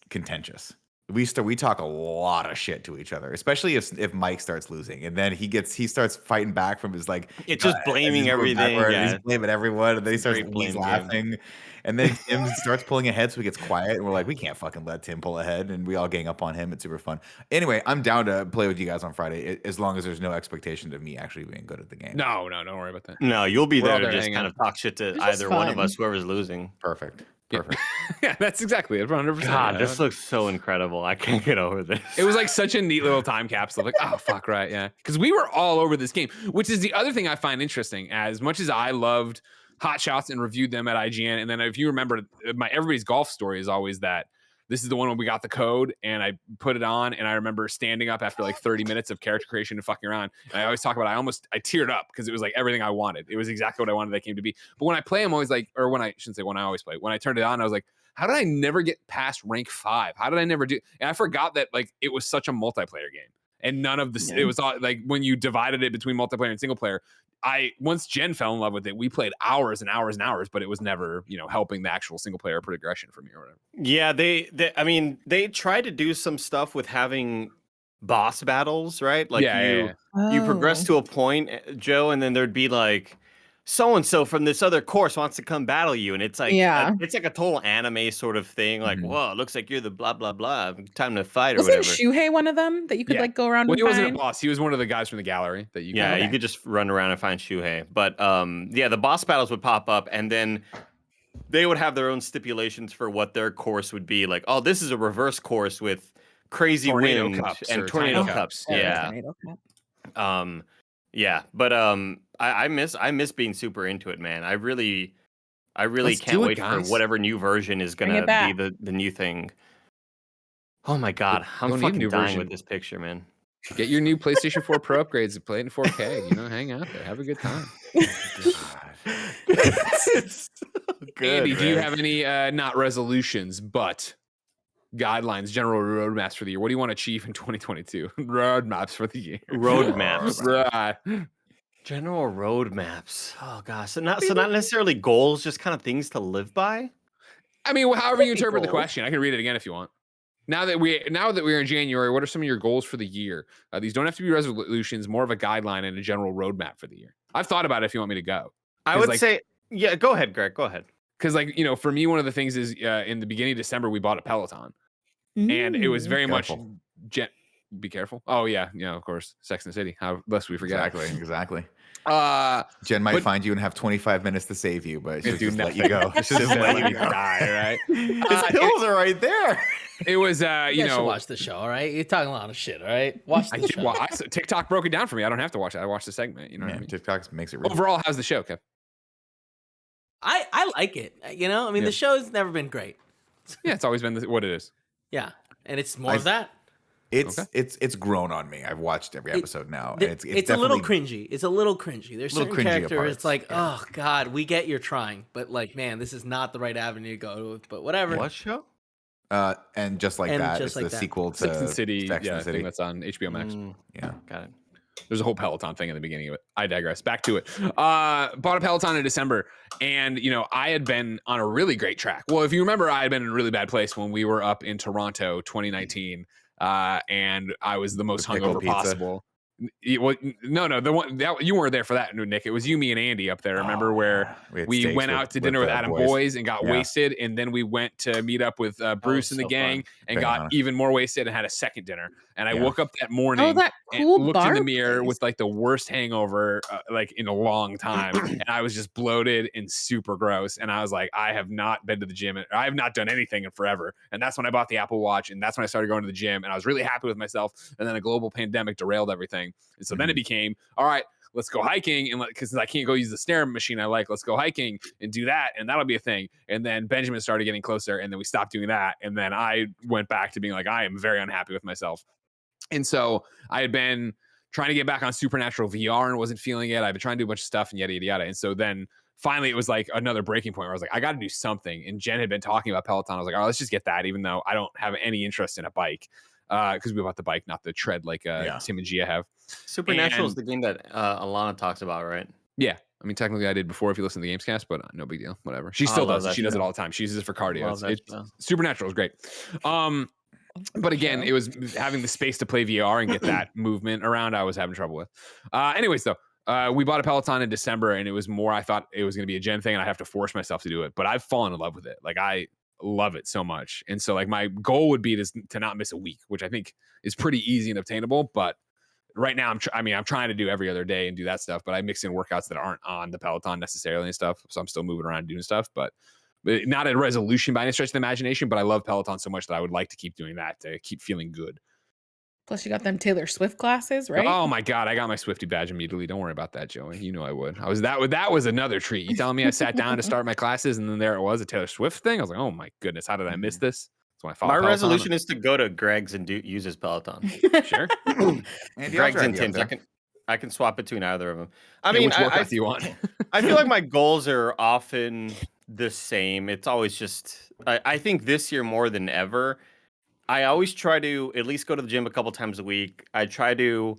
contentious. We talk a lot of shit to each other, especially if Mike starts losing, and then he starts fighting back from his like it's just blaming everything. Yeah. He's blaming everyone, and then he's laughing, and then Tim starts pulling ahead, so he gets quiet, and we're like, we can't fucking let Tim pull ahead, and we all gang up on him. It's super fun. Anyway, I'm down to play with you guys on Friday, as long as there's no expectation of me actually being good at the game. No, don't worry about that. No, you'll be there to just kind of talk shit to either one of us, whoever's losing. Perfect. Yeah, that's exactly it. 100%. God, this looks so incredible. I can't get over this. It was like such a neat little time capsule. Like, oh fuck, right, yeah. Because we were all over this game, which is the other thing I find interesting. As much as I loved Hot Shots and reviewed them at IGN, and then if you remember, my everybody's golf story is always that. This is the one when we got the code and I put it on, and I remember standing up after like 30 minutes of character creation and fucking around. And I always talk about I teared up because it was like everything I wanted. It was exactly what I wanted that game to be. But when I play, I'm always like, or when I shouldn't say when I always play, when I turned it on, I was like, how did I never get past rank 5? How did I never do? And I forgot that like it was such a multiplayer game. And none of this, it was all like when you divided it between multiplayer and single player. Once Jen fell in love with it, we played hours and hours and hours, but it was never, helping the actual single player progression for me or whatever. Yeah, they tried to do some stuff with having boss battles, right? Like you progress to a point, Joe, and then there'd be like so-and-so from this other course wants to come battle you. And it's like, it's like a total anime sort of thing. Like, whoa, it looks like you're the blah, blah, blah. Time to fight or whatever. Wasn't Shuhei one of them that you could like go around and he wasn't a boss. He was one of the guys from the gallery that you you could just run around and find Shuhei. But the boss battles would pop up, and then they would have their own stipulations for what their course would be. Like, oh, this is a reverse course with crazy tornado wind cups and or tornado tiny cups. Yeah, Yeah. tornado cup. Yeah, but I miss being super into it, man. I really Let's can't do it, wait for guys. whatever new version is Bring gonna it back. be the new thing. Oh my god, I'm don't need a fucking new dying version. with this picture, man. Get your new PlayStation 4 Pro upgrades and play it in 4K. You know, hang out there, have a good time. It's so good, Andy, do you man. have any not resolutions but guidelines, general roadmaps for the year? What do you want to achieve in 2022? Roadmaps for the year. Roadmaps. Right. General roadmaps. Oh gosh, so not necessarily goals, just kind of things to live by. I mean, however you interpret the goals. question, I can read it again if you want. Now that we're in January, what are some of your goals for the year? These don't have to be resolutions, more of a guideline and a general roadmap for the year. I've thought about it if you want me to go. I would say, yeah, go ahead, Greg. Go ahead. Because, like, for me, one of the things is in the beginning of December, we bought a Peloton. And it was very much be careful. Oh, yeah. Of course. Sex and the City. How lest we forget. Exactly. Jen might find you and have 25 minutes to save you, but she'll just let you go. She'll just let you die, right? His pills are right there. It was, you should watch the show, all right? You're talking a lot of shit, all right? Watch the show. TikTok broke it down for me. I don't have to watch it. I watched the segment. You know what I mean? TikTok makes it real. Overall, how's the show, Kev? I like it. I mean, the show's never been great. Yeah, it's always been what it is. Yeah, and it's more of that. It's grown on me. I've watched every episode now. And it's a little cringy. It's a little cringy. There's certain characters. It's like, oh god, we get you're trying, but like, man, this is not the right avenue to go with. But whatever. What show? And just like that, it's the sequel to Sex and the City. Sex and the City. That's on HBO Max. Yeah, got it. There's a whole Peloton thing in the beginning of it. I digress. Back to it. Bought a Peloton in December, and I had been on a really great track. Well, if you remember, I had been in a really bad place when we were up in Toronto 2019, and I was the most hungover possible. No, the one that you weren't there for that, Nick. It was you, me, and Andy up there. Remember where we went out to dinner with Adam Boys and got wasted, and then we went to meet up with Bruce and the gang and got even more wasted and had a second dinner. And I woke up that morning and looked in the mirror with like the worst hangover like in a long time, and I was just bloated and super gross. And I was like, I have not been to the gym. I have not done anything in forever. And that's when I bought the Apple Watch, and that's when I started going to the gym. And I was really happy with myself. And then a global pandemic derailed everything. And so then it became, all right, let's go hiking. And because I can't go use the stair machine I like, let's go hiking and do that. And that'll be a thing. And then Benjamin started getting closer, and then we stopped doing that. And then I went back to being like, I am very unhappy with myself. And so I had been trying to get back on Supernatural VR and wasn't feeling it. I've been trying to do a bunch of stuff and yada, yada, yada. And so then finally it was like another breaking point where I was like, I got to do something. And Jen had been talking about Peloton. I was like, all right, let's just get that, even though I don't have any interest in a bike. Because we bought the bike, not the tread like Tim and Gia have. Supernatural is the game that Alana talks about, right? Yeah. I mean, technically I did before if you listen to the Gamescast, but no big deal. Whatever. She still does it. She does it all the time. She uses it for cardio. Supernatural is great. But again, it was having the space to play VR and get that movement around I was having trouble with. Anyways, though, we bought a Peloton in December, and it was more I thought it was going to be a Jen thing, and I have to force myself to do it. But I've fallen in love with it. Like, I love it so much. And so, like, my goal would be to not miss a week, which I think is pretty easy and obtainable. But right now, I'm trying to do every other day and do that stuff. But I mix in workouts that aren't on the Peloton necessarily and stuff. So I'm still moving around and doing stuff, but not a resolution by any stretch of the imagination. But I love Peloton so much that I would like to keep doing that to keep feeling good. Plus, you got them Taylor Swift classes, right? Oh my God, I got my Swiftie badge immediately. Don't worry about that, Joey. You know I would. That was another treat. You telling me I sat down to start my classes, and then there it was, a Taylor Swift thing. I was like, oh my goodness, how did I miss this? That's when I followed. My resolution is to go to Greg's and use his Peloton. Sure. Greg's and Tim's. I can swap between either of them. I mean, which workout do you want? I feel like my goals are often the same. It's always just. I think this year more than ever, I always try to at least go to the gym a couple times a week. I try to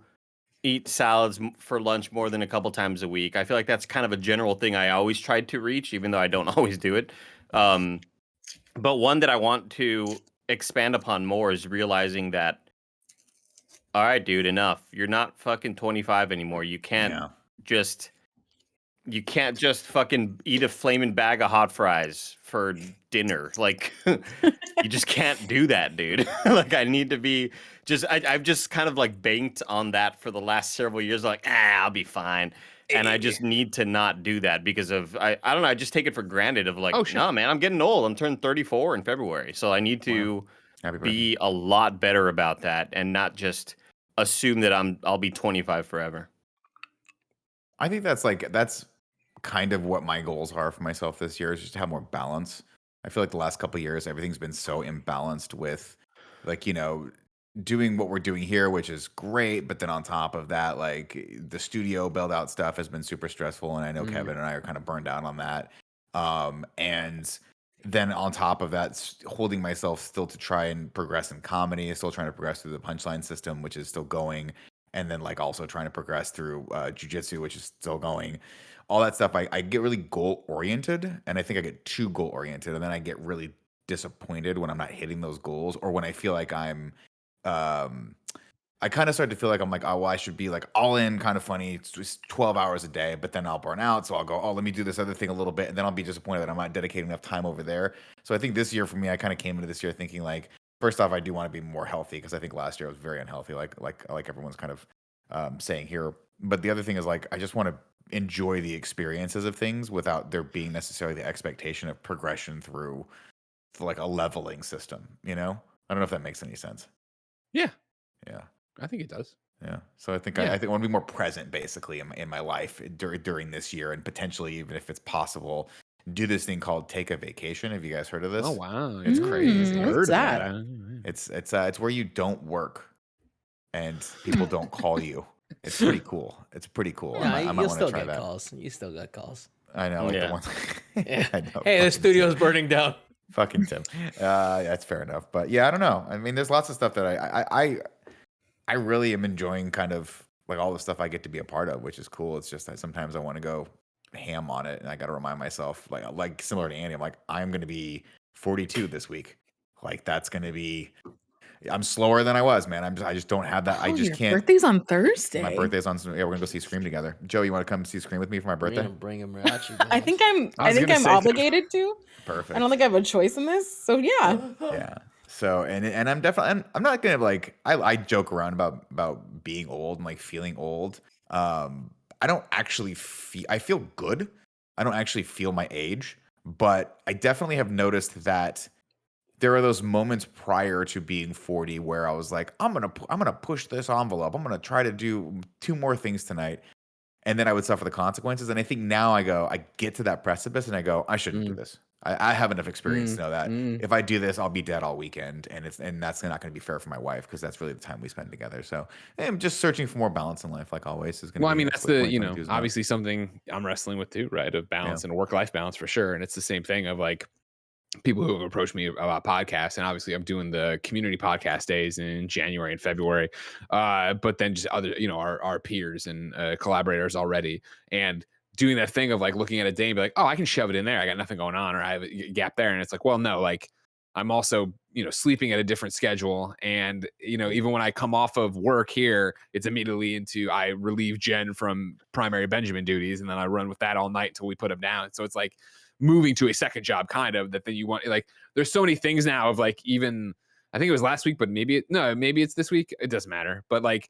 eat salads for lunch more than a couple times a week. I feel like that's kind of a general thing I always tried to reach, even though I don't always do it. But one that I want to expand upon more is realizing that, all right, dude, enough. You're not fucking 25 anymore. You can't just fucking eat a flaming bag of hot fries for dinner. Like, you just can't do that, dude. Like, I need to be I've just kind of like banked on that for the last several years. Like, I'll be fine. and I just need to not do that because of I don't know. I just take it for granted of like, Oh, sure. no, man, I'm getting old. I'm turning 34 in February, so I need to be a lot better about that and not just assume that I'll be 25 forever. I think that's kind of what my goals are for myself this year is just to have more balance. I feel like the last couple of years everything's been so imbalanced with like, doing what we're doing here, which is great, but then on top of that, like the studio build out stuff has been super stressful, and I know Kevin and I are kind of burned out on that. And then on top of that, holding myself still to try and progress in comedy, still trying to progress through the punchline system, which is still going, and then like also trying to progress through jujitsu, which is still going. All that stuff, I get really goal oriented, and I think I get too goal oriented, and then I get really disappointed when I'm not hitting those goals, or when I feel like I kind of start to feel like I'm like, oh, well, I should be like all in kind of funny. It's just 12 hours a day, but then I'll burn out. So I'll go, oh, let me do this other thing a little bit. And then I'll be disappointed that I'm not dedicating enough time over there. So I think this year for me, I kind of came into this year thinking like, first off, I do want to be more healthy because I think last year I was very unhealthy, like everyone's kind of saying here. But the other thing is like, I just want to enjoy the experiences of things without there being necessarily the expectation of progression through like a leveling system, I don't know if that makes any sense. Yeah. Yeah. I think it does. Yeah. So I think I want to be more present basically in my life during this year, and potentially, even if it's possible, do this thing called take a vacation. Have you guys heard of this? Oh wow. It's crazy. What's that? It's where you don't work and people don't call you. It's pretty cool. It's pretty cool. Yeah, I might want to try that. Calls. You still get calls. I know. Like the ones. I know, hey, the studio's burning down. Fucking Tim. That's fair enough. But yeah, I don't know. I mean, there's lots of stuff that I really am enjoying kind of like all the stuff I get to be a part of, which is cool. It's just that sometimes I want to go ham on it, and I got to remind myself, like similar to Andy, I'm like, I'm going to be 42 this week. Like that's going to be, I'm slower than I was, man. I just don't have that. I just can't. Your birthday's on Thursday. My birthday's on. Yeah, we're gonna go see Scream together. Joe, you want to come see Scream with me for my birthday? Bring him Rachi. I think I'm obligated to. Perfect. I don't think I have a choice in this. So yeah. Yeah. So and I'm definitely I'm not gonna like I joke around about being old and like feeling old. I don't actually I feel good. I don't actually feel my age, but I definitely have noticed that there are those moments prior to being 40 where I was like, I'm gonna push this envelope. I'm gonna try to do 2 more things tonight, and then I would suffer the consequences. And I think now I get to that precipice and I go, I shouldn't do this. I have enough experience to know that if I do this, I'll be dead all weekend, and that's not going to be fair for my wife because that's really the time we spend together. So I'm just searching for more balance in life, like always. Is going. Well, I mean, that's the obviously something I'm wrestling with too, right? Of balance and work-life balance for sure. And it's the same thing of like people who have approached me about podcasts, and obviously I'm doing the community podcast days in January and February, but then just other, our peers and collaborators already, and doing that thing of like looking at a day and be like, oh, I can shove it in there. I got nothing going on, or I have a gap there. And it's like, well, no, like I'm also, sleeping at a different schedule. And, even when I come off of work here, it's immediately I relieve Jen from primary Benjamin duties. And then I run with that all night till we put him down. So it's like moving to a second job kind of that then you want, like, there's so many things now of like, even I think it was last week, but maybe it's this week. It doesn't matter. But like,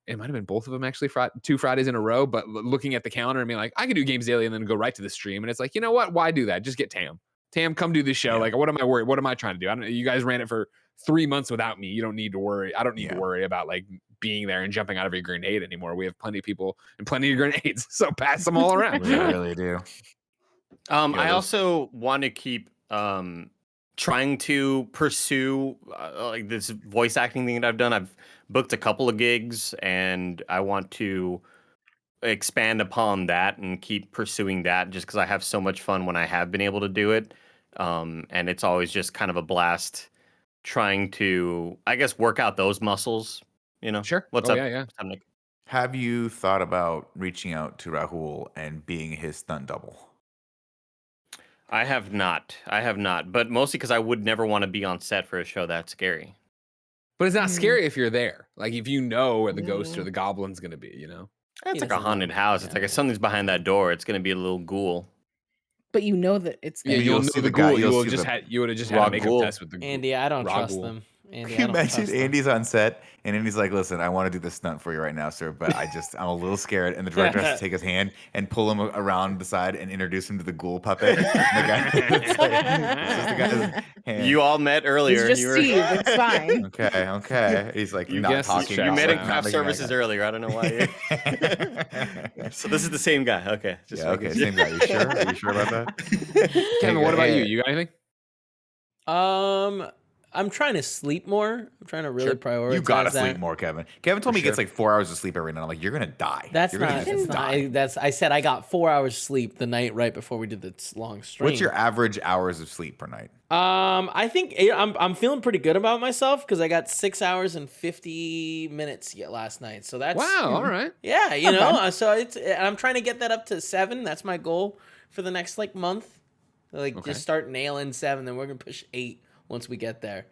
it might have been both of them actually, 2 Fridays in a row, but looking at the calendar and being like, I could do Games Daily and then go right to the stream. And it's like, you know what? Why do that? Just get Tam. Tam, come do this show. Yeah. Like, what am I worried? What am I trying to do? You guys ran it for 3 months without me. You don't need to worry. I don't need to worry about like being there and jumping out of a grenade anymore. We have plenty of people and plenty of grenades. So pass them all around. We really do. I also want to keep trying to pursue like this voice acting thing that I've done. I've booked a couple of gigs, and I want to expand upon that and keep pursuing that just because I have so much fun when I have been able to do it. And it's always just kind of a blast trying to, I guess, work out those muscles, Sure. What's up? Yeah. What's up, Nick? Have you thought about reaching out to Rahul and being his stunt double? I have not, but mostly because I would never want to be on set for a show that's scary. But it's not scary if you're there. Like if you know where the ghost or the goblin's going to be, It's like a haunted house. It's like if something's behind that door, it's going to be a little ghoul. But you know that it's there. Yeah, you'll know the ghoul. You would have just had a makeup test with the Andy, I don't trust ghoul. them. Andy, Can you imagine Andy's on set and Andy's like, listen, I want to do this stunt for you right now, sir, but I'm a little scared. And the director has to take his hand and pull him around the side and introduce him to the ghoul puppet. It's just the guy's hand. You all met earlier. It's just Steve. It's fine. Okay. He's like You not talking. You met in craft services earlier. I don't know why. So this is the same guy. Okay. Okay. Same guy. You sure? Are you sure about that? Kevin, what about you? You got anything? I'm trying to sleep more. I'm trying to really prioritize. You gotta sleep more, Kevin. Kevin told me he gets like 4 hours of sleep every night. I'm like, you're gonna die. That's I said I got 4 hours sleep the night right before we did this long stream. What's your average hours of sleep per night? I think I'm feeling pretty good about myself because I got 6 hours and 50 minutes last night. So that's all right. Yeah, so I'm trying to get that up to 7. That's my goal for the next month. Just start nailing 7, then we're gonna push 8 once we get there.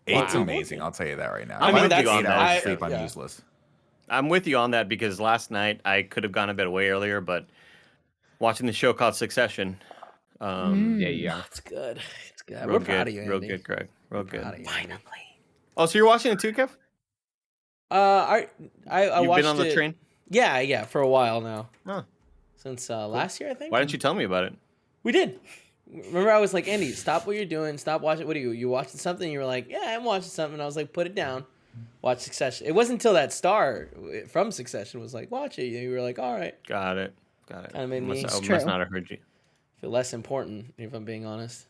8's amazing. I'll tell you that right now. I mean, that's 8 hours of sleep. I'm useless. I'm with you on that because last night I could have gone to bed way earlier, but watching the show called Succession. Yeah. It's good. It's good. We're proud of you, Andy. Real good, Greg. Real good. Finally. Oh, so you're watching it too, Kev? I You've watched been on the train? Yeah, for a while now. Oh. Since last year, I think. Why didn't you tell me about it? We did. Remember, I was like, Andy, stop what you're doing. Stop watching. What are you watching something? You were like, yeah, I'm watching something. And I was like, put it down. Watch Succession. It wasn't until that star from Succession was like, watch it. You were like, all right. Got it. Kind of made me must not have heard you. Feel less important, if I'm being honest.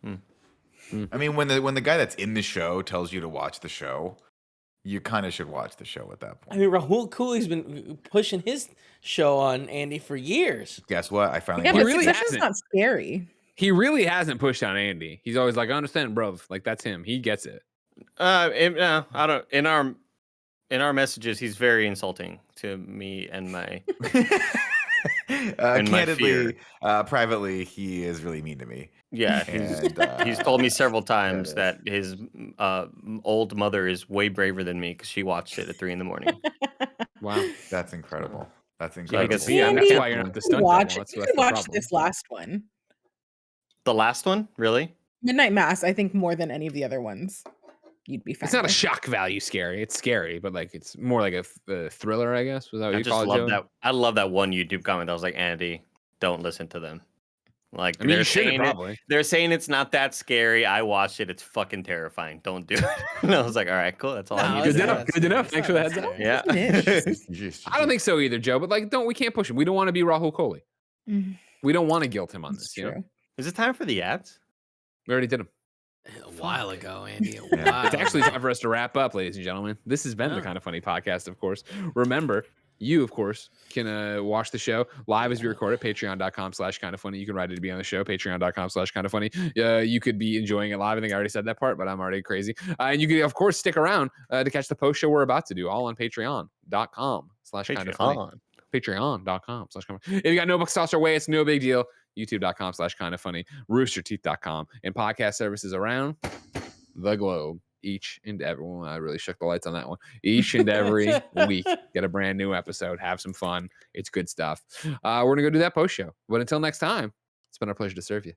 I mean, when the guy that's in the show tells you to watch the show, you kind of should watch the show at that point. I mean, Rahul Cooley's been pushing his show on Andy for years. Guess what? I finally. Yeah, but really Succession's not scary. He really hasn't pushed on Andy. He's always like, I understand, bro. Like that's him. He gets it. I don't. In our messages, he's very insulting to me and my. and candidly, privately, he is really mean to me. Yeah, he's told me several times that his old mother is way braver than me because she watched it at 3 a.m. Wow, that's incredible. That's Yeah, incredible. that's why you're not the stunt Watch double. it. You could watch this last one. The last one, really? Midnight Mass. I think more than any of the other ones, you'd be fine. It's not a with. shock value scary. It's scary, but it's more like a thriller, I guess. Was that what I you just call it, love Joe? that. I love that one YouTube comment that was like, Andy, don't listen to them. Like I mean, you shouldn't probably. They're saying it's not that scary. I watched it. It's fucking terrifying. Don't do it. And I was like, all right, cool. That's all I need. Good enough. Thanks for the heads up. Yeah. I don't think so either, Joe. But we can't push him. We don't want to be Rahul Kohli. We don't want to guilt him on this. You know? Is it time for the ads? We already did them. A while ago, Andy. It's actually time for us to wrap up, ladies and gentlemen. This has been the Kind of Funny podcast, of course. Remember, you, of course, can watch the show live as we record it, patreon.com/kindoffunny. You can write it to be on the show, patreon.com/kindoffunny. You could be enjoying it live. I think I already said that part, but I'm already crazy. And you can, of course, stick around to catch the post show we're about to do, all on patreon.com/kindoffunny. Patreon.com/kindoffunny. If you got no bucks tossed our way, it's no big deal. YouTube.com/kindoffunny, roosterteeth.com, and podcast services around the globe. Each and every one. I really shook the lights on that one. Each and every week, get a brand new episode. Have some fun. It's good stuff. We're going to go do that post show. But until next time, it's been our pleasure to serve you.